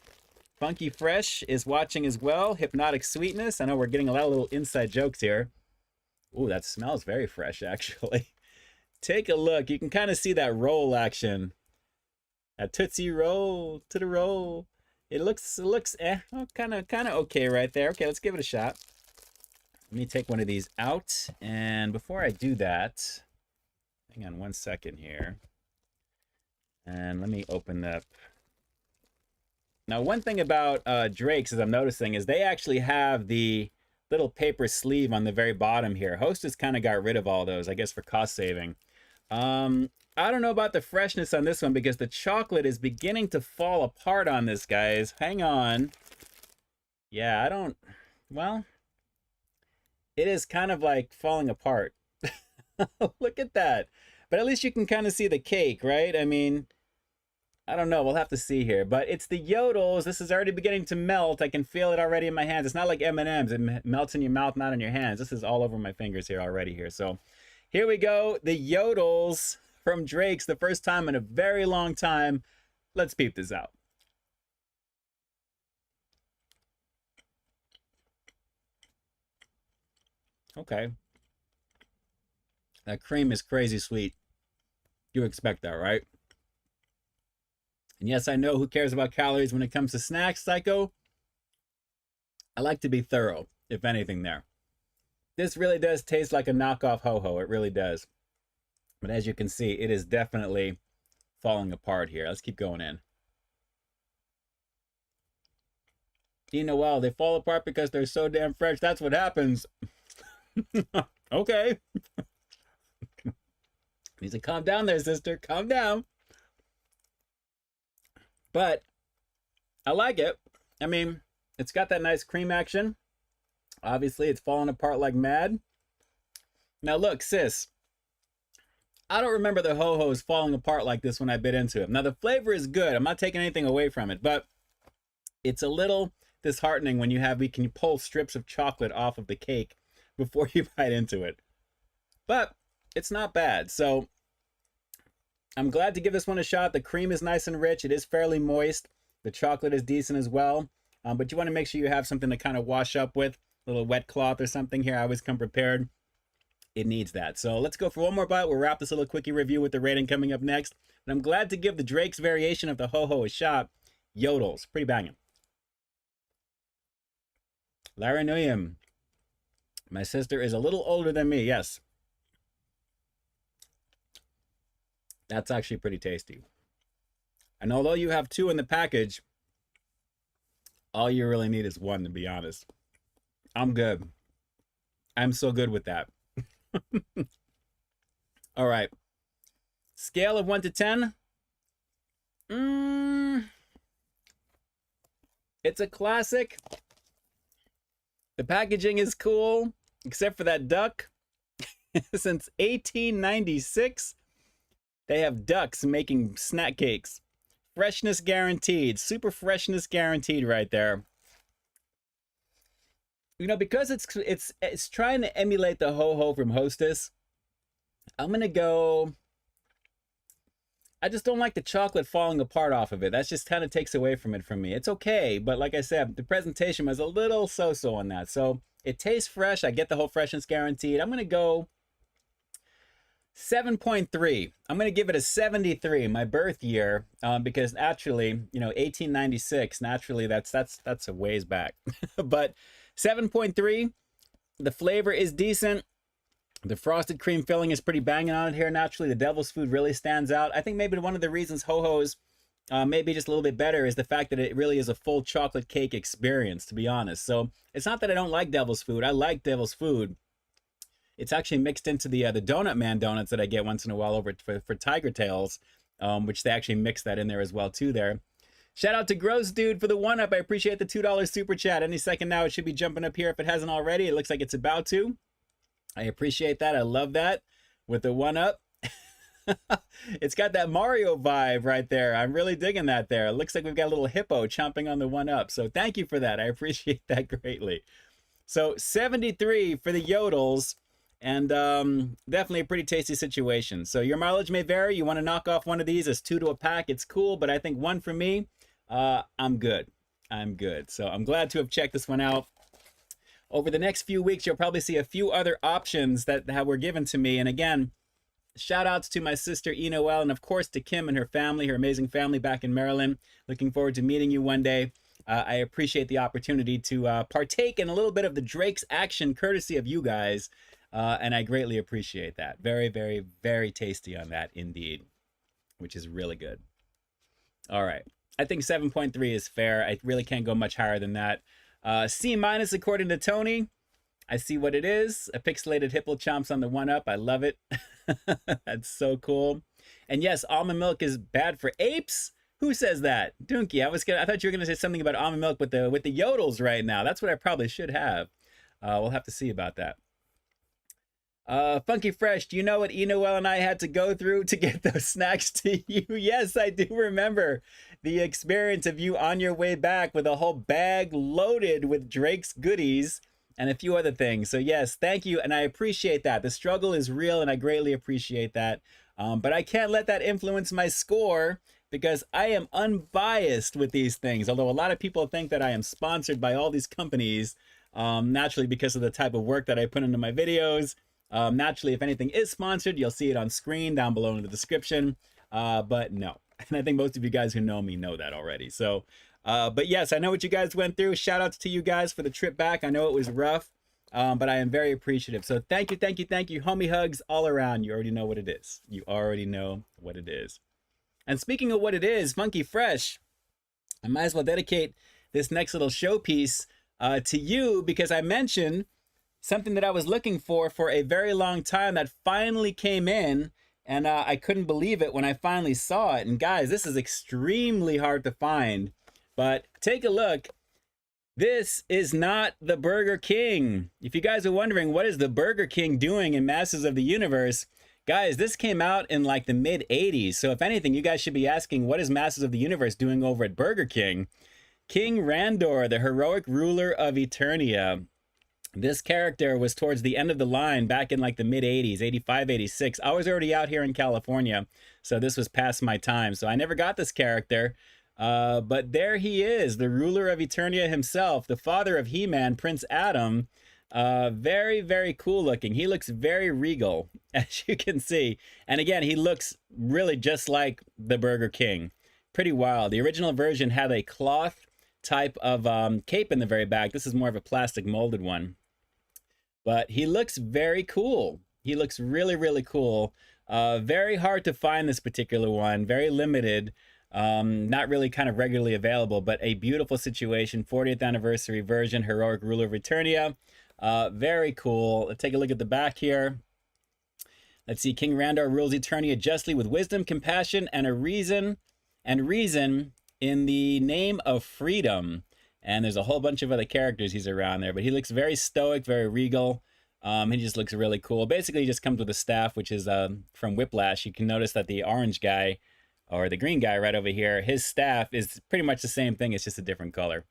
Funky Fresh is watching as well. Hypnotic Sweetness. I know we're getting a lot of little inside jokes here. Ooh, that smells very fresh, actually. Take a look. You can kind of see that roll action. That Tootsie Roll to the roll. It looks kind of okay right there. Okay, let's give it a shot. Let me take one of these out. And before I do that, hang on one second here. And let me open up. Now, one thing about Drake's, as I'm noticing, is they actually have the little paper sleeve on the very bottom here. Hostess kind of got rid of all those, I guess, for cost saving. I don't know about the freshness on this one because the chocolate is beginning to fall apart on this, guys. Hang on. Yeah, well, it is kind of like falling apart. Look at that. But at least you can kind of see the cake, right? I mean, I don't know. We'll have to see here. But it's the Yodels. This is already beginning to melt. I can feel it already in my hands. It's not like M&M's. It melts in your mouth, not in your hands. This is all over my fingers here already here. So here we go. The Yodels from Drake's. The first time in a very long time. Let's peep this out. Okay. That cream is crazy sweet. You expect that, right? And yes, I know who cares about calories when it comes to snacks, Psycho. I like to be thorough, if anything there. This really does taste like a knockoff Ho-Ho. It really does. But as you can see, it is definitely falling apart here. Let's keep going in. You know, well, they fall apart because they're so damn fresh. That's what happens. Okay. Needs to calm down there, sister. Calm down. But I like it. I mean, it's got that nice cream action. Obviously, it's falling apart like mad. Now, look, sis. I don't remember the Ho-Hos falling apart like this when I bit into it. Now, the flavor is good. I'm not taking anything away from it. But it's a little disheartening when you can pull strips of chocolate off of the cake before you bite into it. But it's not bad. So I'm glad to give this one a shot. The cream is nice and rich. It is fairly moist. The chocolate is decent as well. But you want to make sure you have something to kind of wash up with. A little wet cloth or something here. I always come prepared. It needs that. So let's go for one more bite. We'll wrap this little quickie review with the rating coming up next. And I'm glad to give the Drake's variation of the Ho-Ho a shot. Yodels. Pretty banging. Larry Nguyen. My sister is a little older than me. Yes. That's actually pretty tasty. And although you have two in the package, all you really need is one, to be honest. I'm good. I'm so good with that. All right. Scale of 1 to 10. It's a classic. The packaging is cool, except for that duck. Since 1896. They have ducks making snack cakes. Freshness guaranteed. Super freshness guaranteed right there. You know, because it's trying to emulate the Ho-Ho from Hostess, I'm going to go... I just don't like the chocolate falling apart off of it. That just kind of takes away from it from me. It's okay, but like I said, the presentation was a little so-so on that. So it tastes fresh. I get the whole freshness guaranteed. I'm going to go 7.3. I'm going to give it a 73, my birth year, because naturally, you know, 1896, naturally that's a ways back. But 7.3, the flavor is decent. The frosted cream filling is pretty banging on it here. Naturally, the devil's food really stands out. I think maybe one of the reasons Ho-Hos maybe just a little bit better is the fact that it really is a full chocolate cake experience, to be honest. So it's not that I don't like devil's food. I like devil's food. It's actually mixed into the Donut Man donuts that I get once in a while over for Tiger Tails, which they actually mix that in there as well too there. Shout out to Gross Dude for the 1-up. I appreciate the $2 super chat. Any second now it should be jumping up here if it hasn't already. It looks like it's about to. I appreciate that. I love that with the 1-up. It's got that Mario vibe right there. I'm really digging that there. It looks like we've got a little hippo chomping on the 1-up. So thank you for that. I appreciate that greatly. So 73 for the Yodels. And definitely a pretty tasty situation. So your mileage may vary. You want to knock off one of these as 2 to a pack, it's cool, but I think 1 for me, I'm good. I'm good. So I'm glad to have checked this one out. Over the next few weeks, you'll probably see a few other options that were given to me. And again, shout outs to my sister Noel, and of course to Kim and her family, her amazing family back in Maryland. Looking forward to meeting you one day. I appreciate the opportunity to partake in a little bit of the Drake's action courtesy of you guys. And I greatly appreciate that. Very, very, very tasty on that indeed, which is really good. All right. I think 7.3 is fair. I really can't go much higher than that. C- according to Tony. I see what it is. A pixelated hippo chomps on the 1-up. I love it. That's so cool. And yes, almond milk is bad for apes. Who says that? Dunky, I thought you were gonna say something about almond milk with the Yodels right now. That's what I probably should have. We'll have to see about that. Funky Fresh, do you know what Noel and I had to go through to get those snacks to you? Yes, I do remember the experience of you on your way back with a whole bag loaded with Drake's goodies and a few other things. So yes, thank you, and I appreciate that. The struggle is real, and I greatly appreciate that. But I can't let that influence my score because I am unbiased with these things. Although a lot of people think that I am sponsored by all these companies, naturally because of the type of work that I put into my videos. Naturally, if anything is sponsored, you'll see it on screen down below in the description. But no, and I think most of you guys who know me know that already. So, but yes, I know what you guys went through. Shout outs to you guys for the trip back. I know it was rough, but I am very appreciative. So thank you, thank you, thank you. Homie hugs all around. You already know what it is. You already know what it is. And speaking of what it is, Funky Fresh, I might as well dedicate this next little showpiece to you because I mentioned something that I was looking for a very long time that finally came in, and I couldn't believe it when I finally saw it. And guys, this is extremely hard to find, but take a look. This is not the Burger King. If you guys are wondering what is the Burger King doing in Masters of the Universe, guys, this came out in like the mid 80s. So if anything, you guys should be asking, what is Masters of the Universe doing over at Burger King? King Randor, the heroic ruler of Eternia. This character was towards the end of the line back in like the mid 80s, 85, 86. I was already out here in California, so this was past my time. So I never got this character, but there he is, the ruler of Eternia himself, the father of He-Man, Prince Adam. Very, very cool looking. He looks very regal, as you can see. And again, he looks really just like the Burger King. Pretty wild. The original version had a cloth type of cape in the very back. This is more of a plastic molded one. But he looks very cool. He looks really, really cool. Very hard to find this particular one. Very limited. Not really kind of regularly available, but a beautiful situation. 40th anniversary version, heroic ruler of Eternia. Very cool. Let's take a look at the back here. Let's see. King Randor rules Eternia justly with wisdom, compassion, and reason in the name of freedom. And there's a whole bunch of other characters he's around there, but he looks very stoic, very regal. He just looks really cool. Basically, he just comes with a staff, which is from Whiplash. You can notice that the orange guy, or the green guy right over here, his staff is pretty much the same thing. It's just a different color.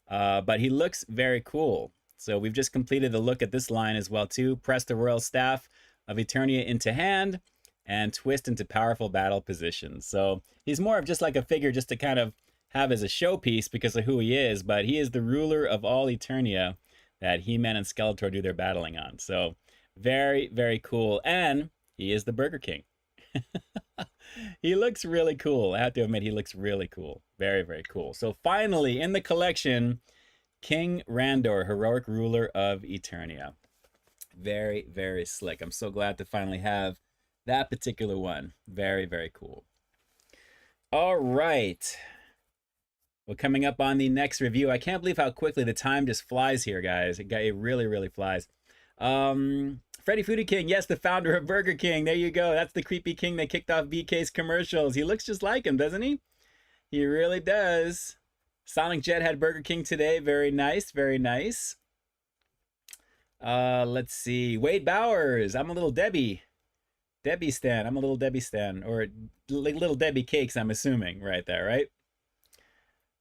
But he looks very cool. So we've just completed the look at this line as well, too. Press the royal staff of Eternia into hand and twist into powerful battle positions. So he's more of just like a figure just to kind of have as a showpiece because of who he is, but he is the ruler of all Eternia that He-Man and Skeletor do their battling on. So very, very cool. And he is the Burger King. He looks really cool. I have to admit, he looks really cool. Very, very cool. So finally, in the collection, King Randor, heroic ruler of Eternia. Very, very slick. I'm so glad to finally have that particular one. Very, very cool. All right. We're coming up on the next review. I can't believe how quickly the time just flies here, guys. It really, really flies. Freddy Foodie King, yes, the founder of Burger King. There you go. That's the creepy king that kicked off BK's commercials. He looks just like him, doesn't he? He really does. Sonic Jet had Burger King today. Very nice, very nice. Let's see. Wade Bowers, I'm a little Debbie. Debbie Stan. I'm a little Debbie Stan. Or like Little Debbie Cakes, I'm assuming, right there, right?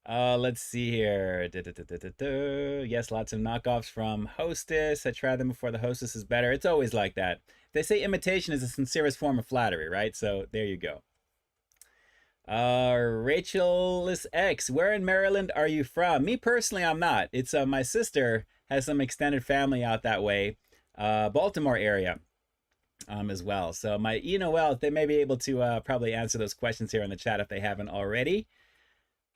Let's see here. Yes, lots of knockoffs from Hostess. I tried them before. The Hostess is better. It's always like that. They say imitation is the sincerest form of flattery, right? So there you go. Rachel's X, where in Maryland are you from? Me personally, I'm not. It's my sister has some extended family out that way, Baltimore area, as well. So my Noel, they may be able to probably answer those questions here in the chat if they haven't already.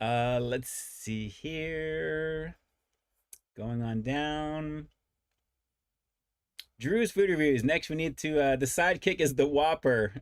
Let's see here. Going on down. Drew's food reviews. Next, we need to, the sidekick is the Whopper.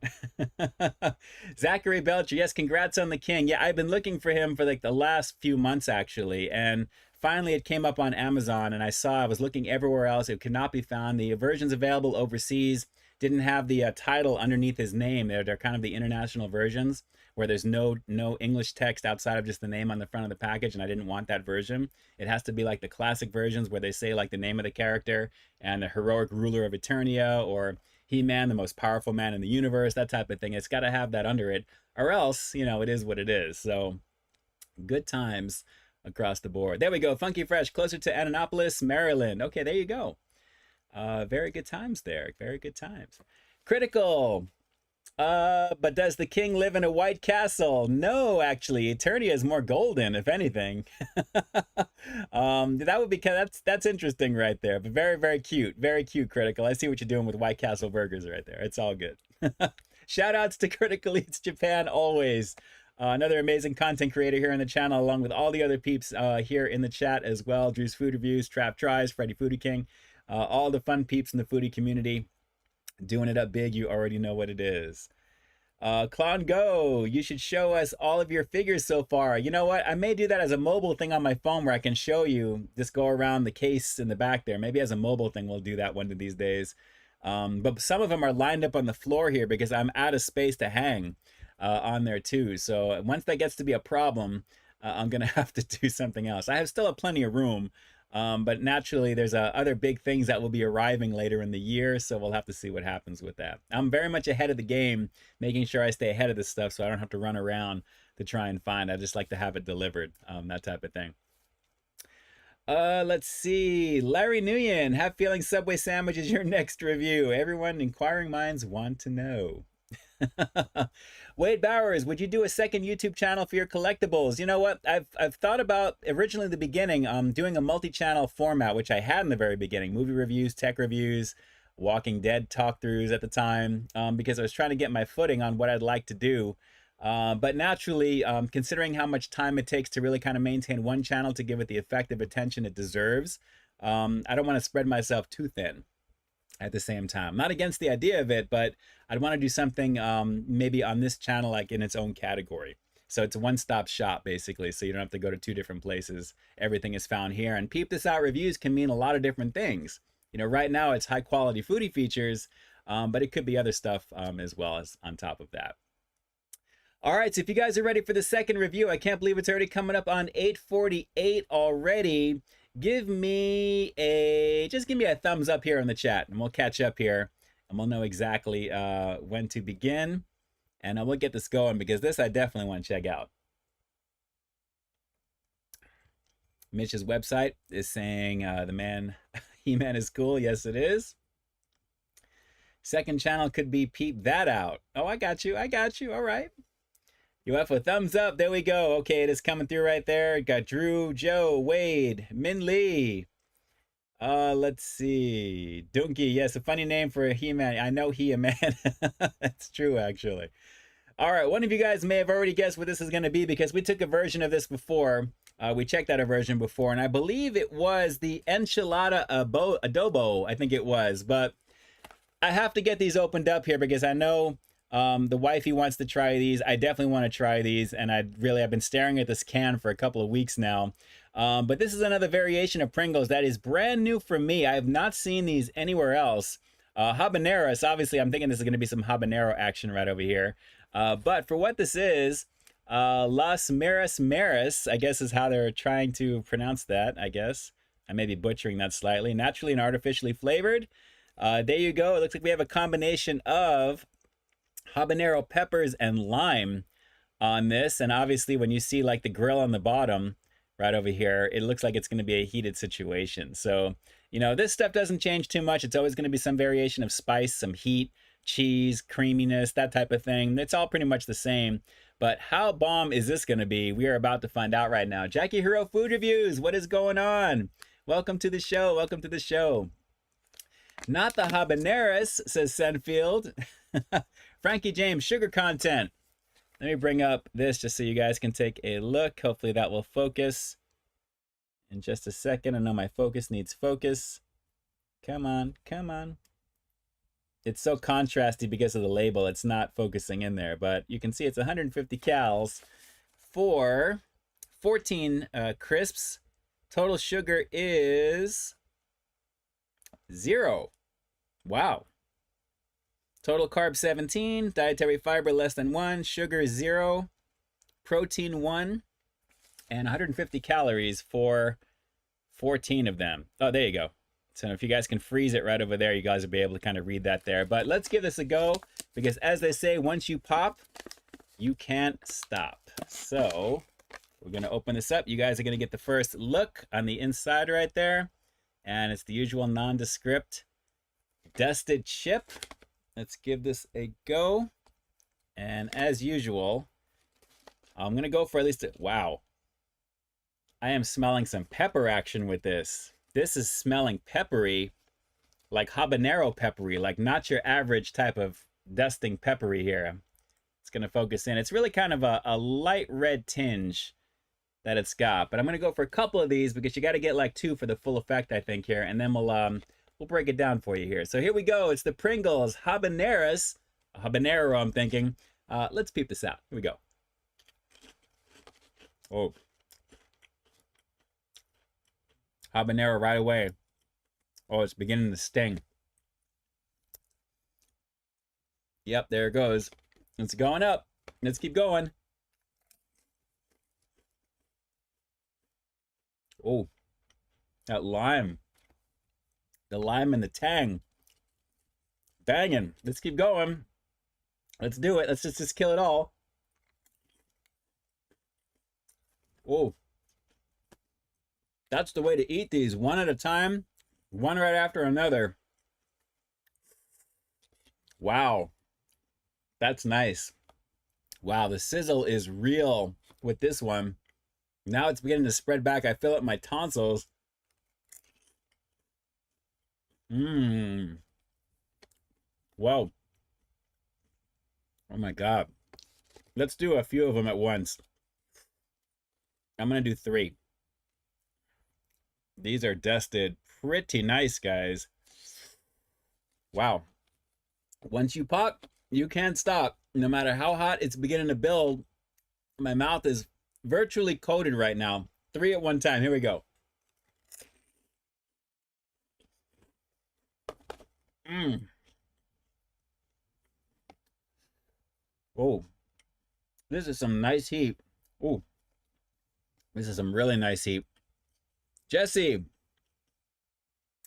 Zachary Belcher. Yes, congrats on the king. Yeah, I've been looking for him for like the last few months, actually. And finally, it came up on Amazon, and I was looking everywhere else. It could not be found. The versions available overseas didn't have the title underneath his name. They're kind of the international versions where there's no English text outside of just the name on the front of the package, and I didn't want that version. It has to be like the classic versions where they say like the name of the character and the heroic ruler of Eternia, or He-Man, the most powerful man in the universe, that type of thing. It's got to have that under it, or else, it is what it is. So good times across the board. There we go. Funky Fresh, closer to Annapolis, Maryland. Okay, there you go. Very good times there. Very good times. Critical. But does the king live in a white castle? No, actually, Eternia is more golden, if anything. That would be that's interesting right there. But very, very cute. Very cute, Critical. I see what you're doing with White Castle burgers right there. It's all good. Shout outs to Critical Eats Japan always. Another amazing content creator here on the channel, along with all the other peeps here in the chat as well. Drew's Food Reviews, Trap Tries, Freddy Foodie King, all the fun peeps in the foodie community. Doing it up big, you already know what it is. Clown Go, you should show us all of your figures so far. You know what? I may do that as a mobile thing on my phone where I can show you, just go around the case in the back there. Maybe as a mobile thing, we'll do that one of these days. But some of them are lined up on the floor here because I'm out of space to hang on there too. So once that gets to be a problem, I'm going to have to do something else. I still have plenty of room. But naturally, there's other big things that will be arriving later in the year, so we'll have to see what happens with that. I'm very much ahead of the game, making sure I stay ahead of this stuff so I don't have to run around to try and find. I just like to have it delivered, that type of thing. Let's see. Larry Nguyen, have feeling Subway sandwich is your next review. Everyone, inquiring minds want to know. Wade Bowers, would you do a second YouTube channel for your collectibles? You know what? I've thought about originally in the beginning doing a multi-channel format, which I had in the very beginning. Movie reviews, tech reviews, Walking Dead talk-throughs at the time, because I was trying to get my footing on what I'd like to do. But naturally, considering how much time it takes to really kind of maintain one channel to give it the effective attention it deserves, I don't want to spread myself too thin at the same time. I'm not against the idea of it, but I'd want to do something maybe on this channel like in its own category. So it's a one-stop shop basically, so you don't have to go to two different places. Everything is found here. And Peep This Out reviews can mean a lot of different things. Right now it's high quality foodie features, but it could be other stuff as well as on top of that. All right, so if you guys are ready for the second review, I can't believe it's already coming up on 8:48 already. Give me a thumbs up here in the chat, and we'll catch up here, and we'll know exactly when to begin, and we'll get this going because this I definitely want to check out. Mitch's website is saying the man He-Man is cool. Yes, it is. Second channel could be Peep That Out. Oh, I got you. All right. UFO thumbs up. There we go. Okay, it is coming through right there. Got Drew, Joe, Wade, Min Lee. Let's see. Donkey. Yes, a funny name for a He-Man. I know He-Man. That's true, actually. All right, one of you guys may have already guessed what this is going to be because we took a version of this before. We checked out a version before, and I believe it was the enchilada adobo, I think it was. But I have to get these opened up here because I know the wifey wants to try these. I definitely want to try these, and I've been staring at this can for a couple of weeks now. But this is another variation of Pringles that is brand new for me. I have not seen these anywhere else. Habaneras, obviously I'm thinking this is going to be some habanero action right over here. But for what this is, Las Maras, I guess is how they're trying to pronounce that, I guess. I may be butchering that slightly. Naturally and artificially flavored. There you go. It looks like we have a combination of habanero peppers and lime on this. And obviously when you see like the grill on the bottom right over here, it looks like it's going to be a heated situation. So, you know, this stuff doesn't change too much. It's always going to be some variation of spice, some heat, cheese, creaminess, that type of thing. It's all pretty much the same. But how bomb is this going to be? We are about to find out right now. Jackie Hero Food Reviews, what is going on? Welcome to the show. Welcome to the show. Not the habaneras, says Senfield. Frankie James, sugar content. Let me bring up this just so you guys can take a look. Hopefully that will focus in just a second. I know my focus needs focus. Come on, come on. It's so contrasty because of the label. It's not focusing in there, but you can see it's 150 cals for 14 crisps. Total sugar is 0. Wow. Total carb 17, dietary fiber less than 1, sugar 0, protein 1, and 150 calories for 14 of them. Oh, there you go. So if you guys can freeze it right over there, you guys will be able to kind of read that there. But let's give this a go, because as they say, once you pop, you can't stop. So we're going to open this up. You guys are going to get the first look on the inside right there. And it's the usual nondescript dusted chip. Let's give this a go. And as usual, I'm going to go for at least wow. I am smelling some pepper action with this. This is smelling peppery, like habanero peppery, like not your average type of dusting peppery here. It's going to focus in. It's really kind of a light red tinge that it's got. But I'm going to go for a couple of these because you got to get like 2 for the full effect, I think, here. And then we'll break it down for you here. So here we go. It's the Pringles Habaneras. Habanero, I'm thinking. Let's peep this out. Here we go. Oh. Habanero right away. Oh, it's beginning to sting. Yep, there it goes. It's going up. Let's keep going. Oh, that lime. The lime and the tang. Banging. Let's keep going. Let's do it. Let's just kill it all. Oh. That's the way to eat these, one at a time, one right after another. Wow. That's nice. Wow, the sizzle is real with this one. Now it's beginning to spread back. I feel it in my tonsils. Mmm. Whoa. Oh my God. Let's do a few of them at once. I'm going to do 3. These are dusted pretty nice, guys. Wow. Once you pop, you can't stop. No matter how hot it's beginning to build, my mouth is virtually coated right now. 3 at one time. Here we go. Mmm. Oh. This is some nice heat. Oh. This is some really nice heat. Jesse,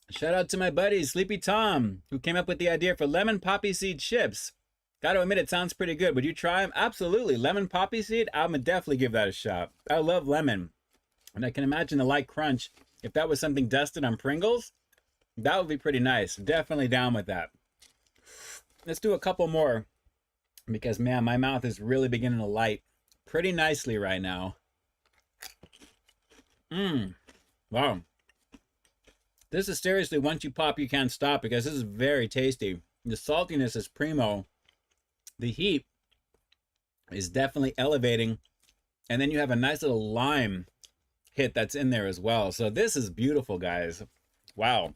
shout out to my buddy Sleepy Tom, who came up with the idea for lemon poppy seed chips. Gotta admit, it sounds pretty good. Would you try them? Absolutely. Lemon poppy seed, I'm gonna definitely give that a shot. I love lemon. And I can imagine the light crunch. If that was something dusted on Pringles, that would be pretty nice. Definitely down with that. Let's do a couple more, because man, my mouth is really beginning to light pretty nicely right now. Mmm. Wow. This is seriously, once you pop, you can't stop, because this is very tasty. The saltiness is primo. The heat is definitely elevating. And then you have a nice little lime hit that's in there as well. So this is beautiful, guys. Wow.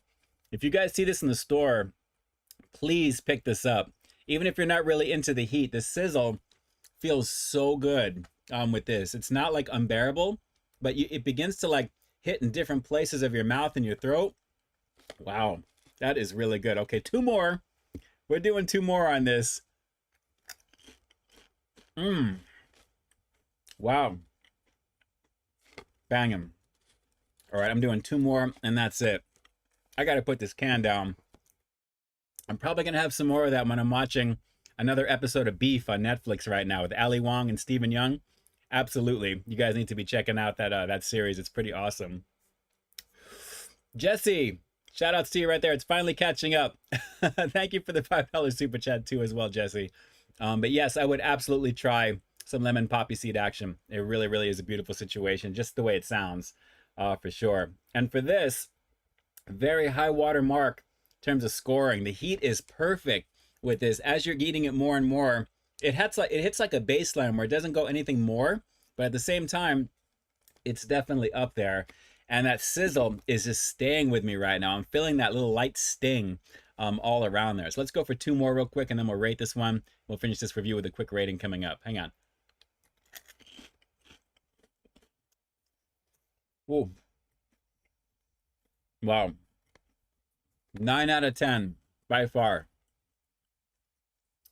If you guys see this in the store, please pick this up. Even if you're not really into the heat, the sizzle feels so good with this. It's not like unbearable, but it begins to like hit in different places of your mouth and your throat. Wow, that is really good. Okay, 2 more. We're doing 2 more on this. Mmm. Wow. Banging. All right, I'm doing 2 more, and that's it. I got to put this can down. I'm probably going to have some more of that when I'm watching another episode of Beef on Netflix right now with Ali Wong and Stephen Young. Absolutely, you guys need to be checking out that series. It's pretty awesome. Jesse, shout outs to you right there. It's finally catching up. Thank you for the $5 super chat too as well, Jesse. But yes, I would absolutely try some lemon poppy seed action. It really, really is a beautiful situation, just the way it sounds, for sure. And for this, very high water mark in terms of scoring. The heat is perfect with this. As you're eating it more and more, it hits like a baseline where it doesn't go anything more, but at the same time, it's definitely up there. And that sizzle is just staying with me right now. I'm feeling that little light sting all around there. So let's go for 2 more real quick, and then we'll rate this one. We'll finish this review with a quick rating coming up. Hang on. Ooh. Wow. 9 out of 10 by far.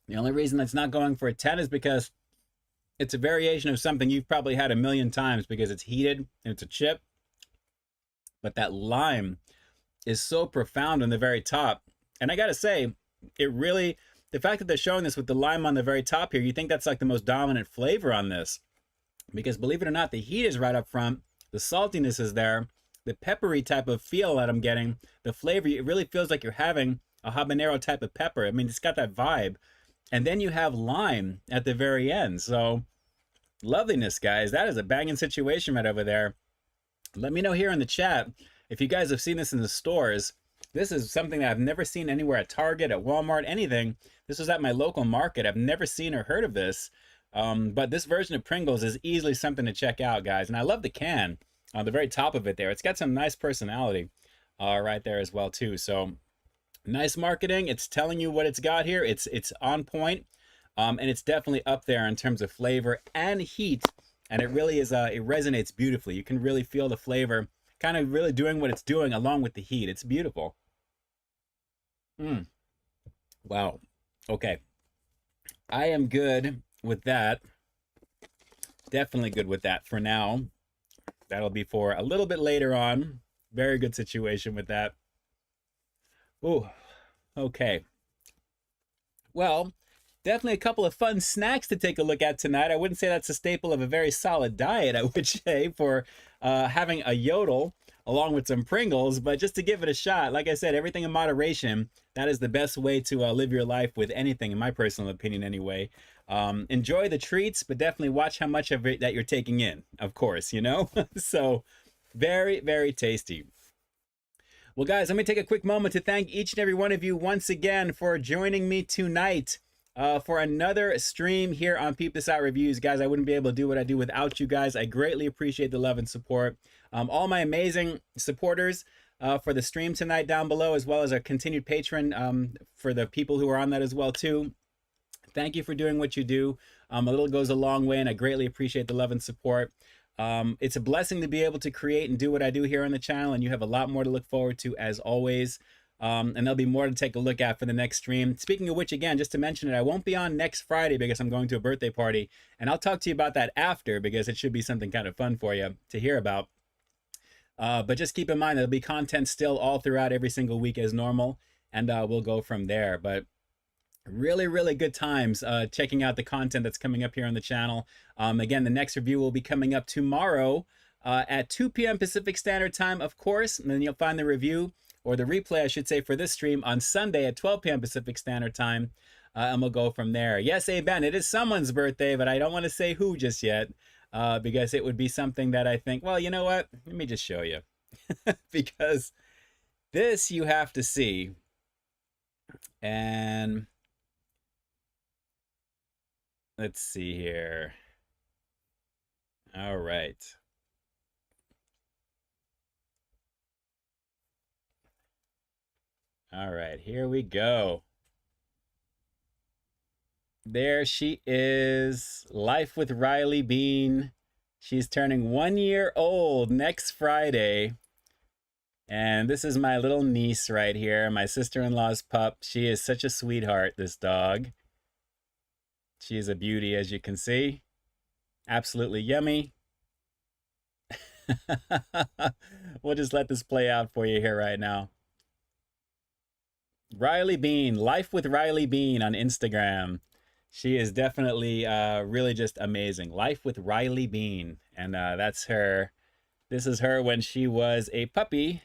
The only reason that's not going for a 10 is because it's a variation of something you've probably had a million times because it's heated and it's a chip. But that lime is so profound on the very top. And I gotta say, it really, the fact that they're showing this with the lime on the very top here, you think that's like the most dominant flavor on this. Because believe it or not, the heat is right up front, the saltiness is there, the peppery type of feel that I'm getting, the flavor, it really feels like you're having a habanero type of pepper. I mean, it's got that vibe. And then you have lime at the very end. So, loveliness, guys. That is a banging situation right over there. Let me know here in the chat if you guys have seen this in the stores. This is something that I've never seen anywhere at Target, at Walmart, anything. This was at my local market. I've never seen or heard of this. But this version of Pringles is easily something to check out, guys. And I love the can on the very top of it there. It's got some nice personality right there as well, too. So, nice marketing. It's telling you what it's got here. It's on point. And it's definitely up there in terms of flavor and heat. And it really is, it resonates beautifully. You can really feel the flavor kind of really doing what it's doing along with the heat. It's beautiful. Wow. Okay. I am good with that. Definitely good with that for now. That'll be for a little bit later on. Very good situation with that. Ooh. Okay. Well, definitely a couple of fun snacks to take a look at tonight. I wouldn't say that's a staple of a very solid diet, I would say, for having a Yodel along with some Pringles, but just to give it a shot. Like I said, everything in moderation. That is the best way to live your life with anything, in my personal opinion anyway. Enjoy the treats, but definitely watch how much of it that you're taking in, of course, you know? So, very, very tasty. Well, guys, let me take a quick moment to thank each and every one of you once again for joining me tonight. For another stream here on Peep This Out Reviews. Guys, I wouldn't be able to do what I do without you guys. I greatly appreciate the love and support. All my amazing supporters for the stream tonight down below, as well as our continued patron for the people who are on that as well too. Thank you for doing what you do. A little goes a long way, and I greatly appreciate the love and support. It's a blessing to be able to create and do what I do here on the channel, and you have a lot more to look forward to as always. And there'll be more to take a look at for the next stream. Speaking of which, again, just to mention it, I won't be on next Friday because I'm going to a birthday party. And I'll talk to you about that after because it should be something kind of fun for you to hear about. But just keep in mind, there'll be content still all throughout every single week as normal. And we'll go from there. But really, really good times checking out the content that's coming up here on the channel. Again, the next review will be coming up tomorrow at 2 p.m. Pacific Standard Time, of course. And then you'll find the review, or the replay, I should say, for this stream on Sunday at 12 p.m. Pacific Standard Time, and we'll go from there. Yes, Ben, it is someone's birthday, but I don't want to say who just yet, because it would be something that I think, well, you know what? Let me just show you, because this you have to see, and let's see here. All right. All right, here we go. There she is, Life with Riley Bean. She's turning 1 year old next Friday. And this is my little niece right here, my sister-in-law's pup. She is such a sweetheart, this dog. She is a beauty, as you can see. Absolutely yummy. We'll just let this play out for you here right now. Riley Bean, Life with Riley Bean on Instagram. She is definitely really just amazing. Life with Riley Bean. And that's her. This is her when she was a puppy.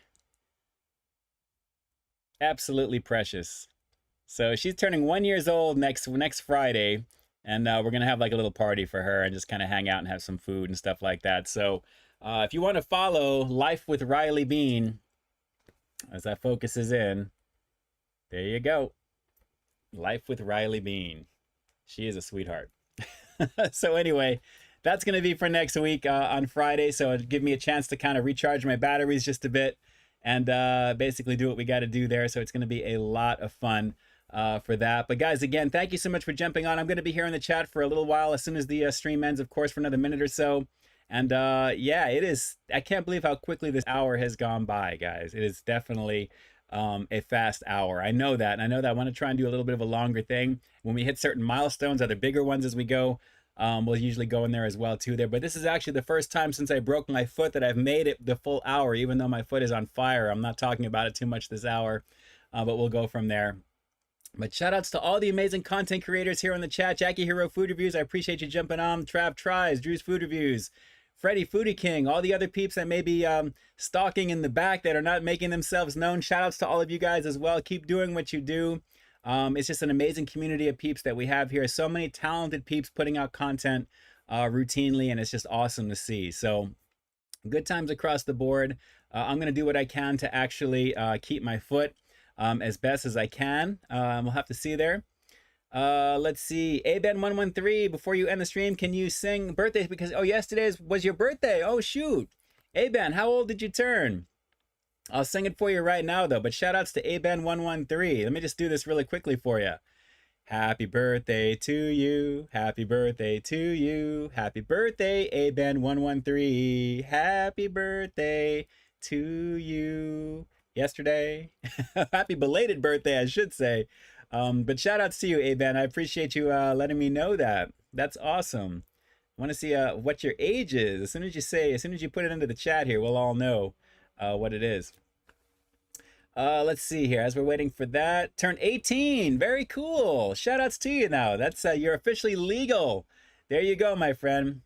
Absolutely precious. So she's turning 1 year old next Friday. And we're going to have like a little party for her and just kind of hang out and have some food and stuff like that. So if you want to follow Life with Riley Bean, as that focuses in, there you go. Life with Riley Bean. She is a sweetheart. So anyway, that's going to be for next week on Friday. So it'll give me a chance to kind of recharge my batteries just a bit and basically do what we got to do there. So it's going to be a lot of fun for that. But guys, again, thank you so much for jumping on. I'm going to be here in the chat for a little while as soon as the stream ends, of course, for another minute or so. And yeah, it is. I can't believe how quickly this hour has gone by, guys. It is definitely a fast hour. I know that. And I know that I want to try and do a little bit of a longer thing. When we hit certain milestones, other bigger ones as we go, we'll usually go in there as well too there. But this is actually the first time since I broke my foot that I've made it the full hour, even though my foot is on fire. I'm not talking about it too much this hour, but we'll go from there. But shout outs to all the amazing content creators here in the chat. Jackie Hero Food Reviews, I appreciate you jumping on. Trav Tries, Drew's Food Reviews, Freddie Foodie King, all the other peeps that may be stalking in the back that are not making themselves known. Shout outs to all of you guys as well. Keep doing what you do. It's just an amazing community of peeps that we have here. So many talented peeps putting out content routinely, and it's just awesome to see. So good times across the board. I'm going to do what I can to actually keep my foot as best as I can. We'll have to see there. Let's see. ABen113, before you end the stream, can you sing birthdays? Because, oh, yesterday was your birthday. Oh, shoot. ABen, how old did you turn? I'll sing it for you right now, though. But shout outs to ABen113. Let me just do this really quickly for you. Happy birthday to you. Happy birthday to you. Happy birthday, ABen113. Happy birthday to you. Yesterday. Happy belated birthday, I should say. But shout outs to you, ABen. I appreciate you letting me know that. That's awesome. I want to see what your age is. As soon as you put it into the chat here, we'll all know what it is. Let's see here. As we're waiting for that, turn 18. Very cool. Shout outs to you now. That's you're officially legal. There you go, my friend.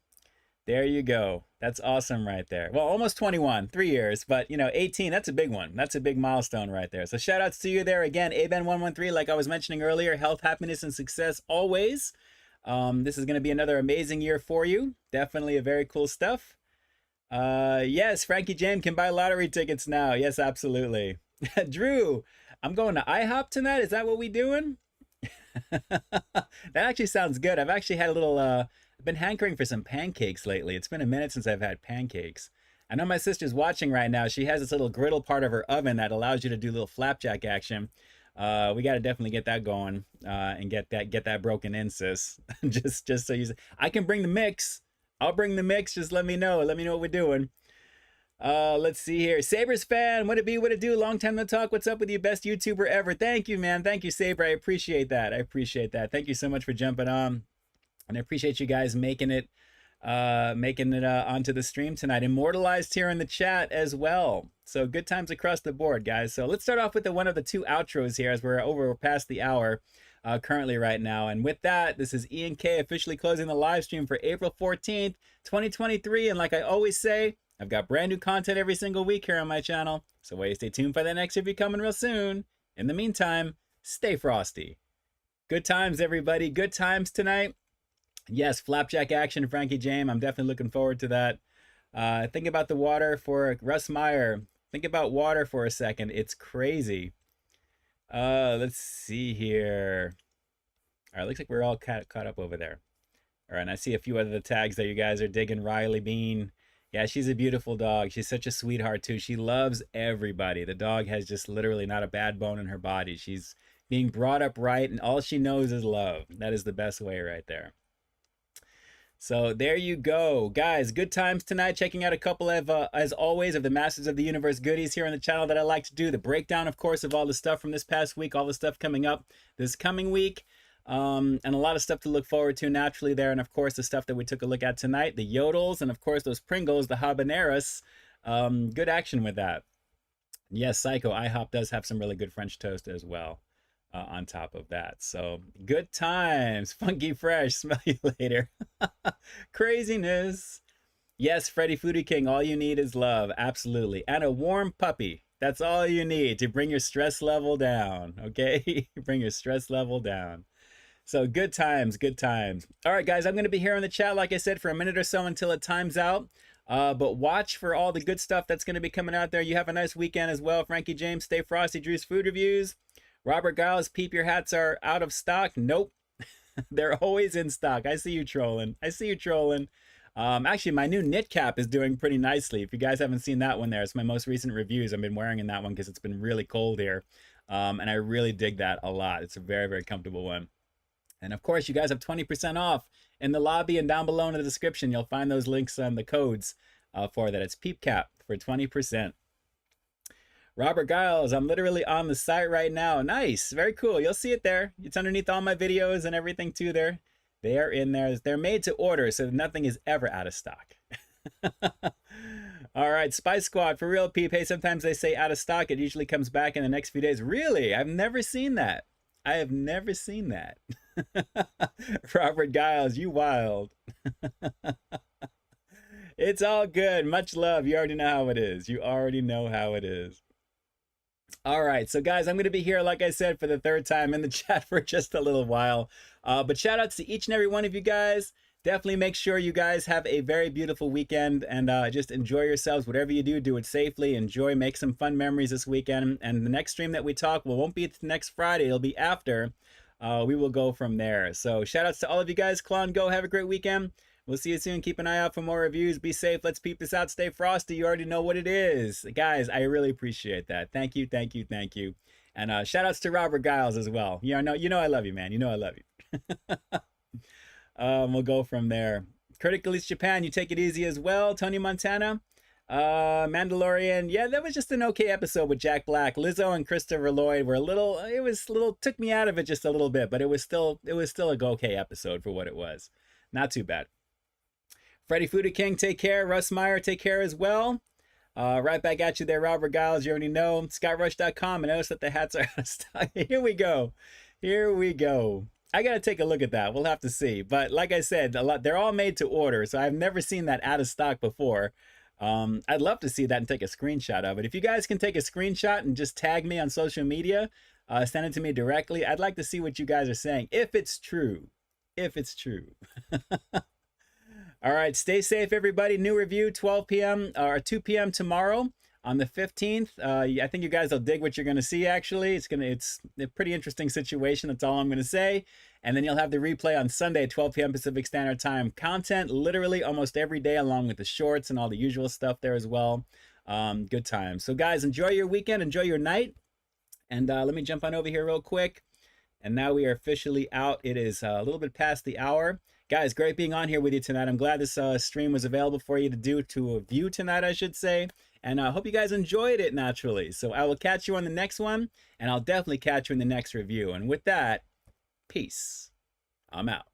There you go. That's awesome right there. Well, almost 21, 3 years, but 18, that's a big one. That's a big milestone right there. So shout outs to you there again. ABen113, like I was mentioning earlier, health, happiness, and success always. This is going to be another amazing year for you. Definitely a very cool stuff. Yes, Frankie James can buy lottery tickets now. Yes, absolutely. Drew, I'm going to IHOP tonight. Is that what we doing? That actually sounds good. I've actually had a little, I've been hankering for some pancakes lately. It's been a minute since I've had pancakes. I know my sister's watching right now. She has this little griddle part of her oven that allows you to do little flapjack action. We got to definitely get that going and get that broken in, sis. just so you say, I can bring the mix. I'll bring the mix. Just let me know. Let me know what we're doing. Let's see here. Sabres fan, what it be, what it do? Long time no talk. What's up with you? Best YouTuber ever. Thank you, man. Thank you, Sabre. I appreciate that. I appreciate that. Thank you so much for jumping on. And I appreciate you guys making it onto the stream tonight. Immortalized here in the chat as well. So good times across the board, guys. So let's start off with one of the two outros here as we're past the hour currently right now. And with that, this is Ian K officially closing the live stream for April 14th, 2023. And like I always say, I've got brand new content every single week here on my channel. So wait, stay tuned for the next review coming real soon. In the meantime, stay frosty. Good times, everybody. Good times tonight. Yes, flapjack action, Frankie James. I'm definitely looking forward to that. Think about the water for Russ Meyer. Think about water for a second. It's crazy. Let's see here. All right, looks like we're all caught up over there. All right, and I see a few other tags that you guys are digging. Riley Bean. Yeah, she's a beautiful dog. She's such a sweetheart, too. She loves everybody. The dog has just literally not a bad bone in her body. She's being brought up right, and all she knows is love. That is the best way right there. So there you go. Guys, good times tonight. Checking out a couple of, as always, of the Masters of the Universe goodies here on the channel that I like to do. The breakdown, of course, of all the stuff from this past week, all the stuff coming up this coming week. And a lot of stuff to look forward to naturally there. And, of course, the stuff that we took a look at tonight, the Yodels, and, of course, those Pringles, the Habaneras. Good action with that. Yes, Psycho, IHOP does have some really good French toast as well. on top of that. So good times. Funky Fresh. Smell you later. Craziness. Yes, Freddy Foodie King, all you need is love. Absolutely. And a warm puppy. That's all you need to bring your stress level down. Okay? Bring your stress level down. So good times, good times. All right, guys, I'm going to be here in the chat, like I said, for a minute or so until it times out. But watch for all the good stuff that's going to be coming out there. You have a nice weekend as well. Frankie James, Stay Frosty, Drew's Food Reviews. Robert Giles, Peep, your hats are out of stock. Nope. They're always in stock. I see you trolling. I see you trolling. Actually, my new knit cap is doing pretty nicely. If you guys haven't seen that one there, it's my most recent reviews. I've been wearing in that one because it's been really cold here. And I really dig that a lot. It's a very, very comfortable one. And of course, you guys have 20% off in the lobby and down below in the description. You'll find those links on the codes for that. It's PeepCap for 20%. Robert Giles, I'm literally on the site right now. Nice, very cool. You'll see it there. It's underneath all my videos and everything too there. They are in there. They're made to order, so nothing is ever out of stock. All right, Spice Squad, for real, Peep. Hey, sometimes they say out of stock. It usually comes back in the next few days. Really? I've never seen that. I have never seen that. Robert Giles, you wild. It's all good. Much love. You already know how it is. You already know how it is. All right, so guys, I'm going to be here, like I said, for the third time in the chat for just a little while. But shout outs to each and every one of you guys. Definitely make sure you guys have a very beautiful weekend and just enjoy yourselves. Whatever you do, do it safely. Enjoy, make some fun memories this weekend. And the next stream that we talk won't be next Friday. It'll be after. We will go from there. So shout outs to all of you guys. Klon, go. Have a great weekend. We'll see you soon. Keep an eye out for more reviews. Be safe. Let's peep this out. Stay frosty. You already know what it is. Guys, I really appreciate that. Thank you, thank you, thank you. And shout outs to Robert Giles as well. You know I love you, man. You know I love you. We'll go from there. Critical East Japan, you take it easy as well. Tony Montana. Mandalorian, yeah, that was just an okay episode with Jack Black. Lizzo and Christopher Lloyd were took me out of it just a little bit, but it was still a okay episode for what it was. Not too bad. Freddy Foodie King, take care. Russ Meyer, take care as well. Right back at you there, Robert Giles. You already know. ScottRush.com, and notice that the hats are out of stock. Here we go. Here we go. I gotta take a look at that. We'll have to see. But like I said, they're all made to order, so I've never seen that out of stock before. I'd love to see that and take a screenshot of it. If you guys can take a screenshot and just tag me on social media, send it to me directly. I'd like to see what you guys are saying, if it's true. If it's true. All right, stay safe, everybody. New review, 12 p.m. or 2 p.m. tomorrow on the 15th. I think you guys will dig what you're going to see, actually. It's a pretty interesting situation. That's all I'm going to say. And then you'll have the replay on Sunday, 12 p.m. Pacific Standard Time. Content literally almost every day, along with the shorts and all the usual stuff there as well. Good times. So, guys, enjoy your weekend. Enjoy your night. And let me jump on over here real quick. And now we are officially out. It is a little bit past the hour. Guys, great being on here with you tonight. I'm glad this stream was available for you to view tonight, I should say. And I hope you guys enjoyed it naturally. So I will catch you on the next one, and I'll definitely catch you in the next review. And with that, peace. I'm out.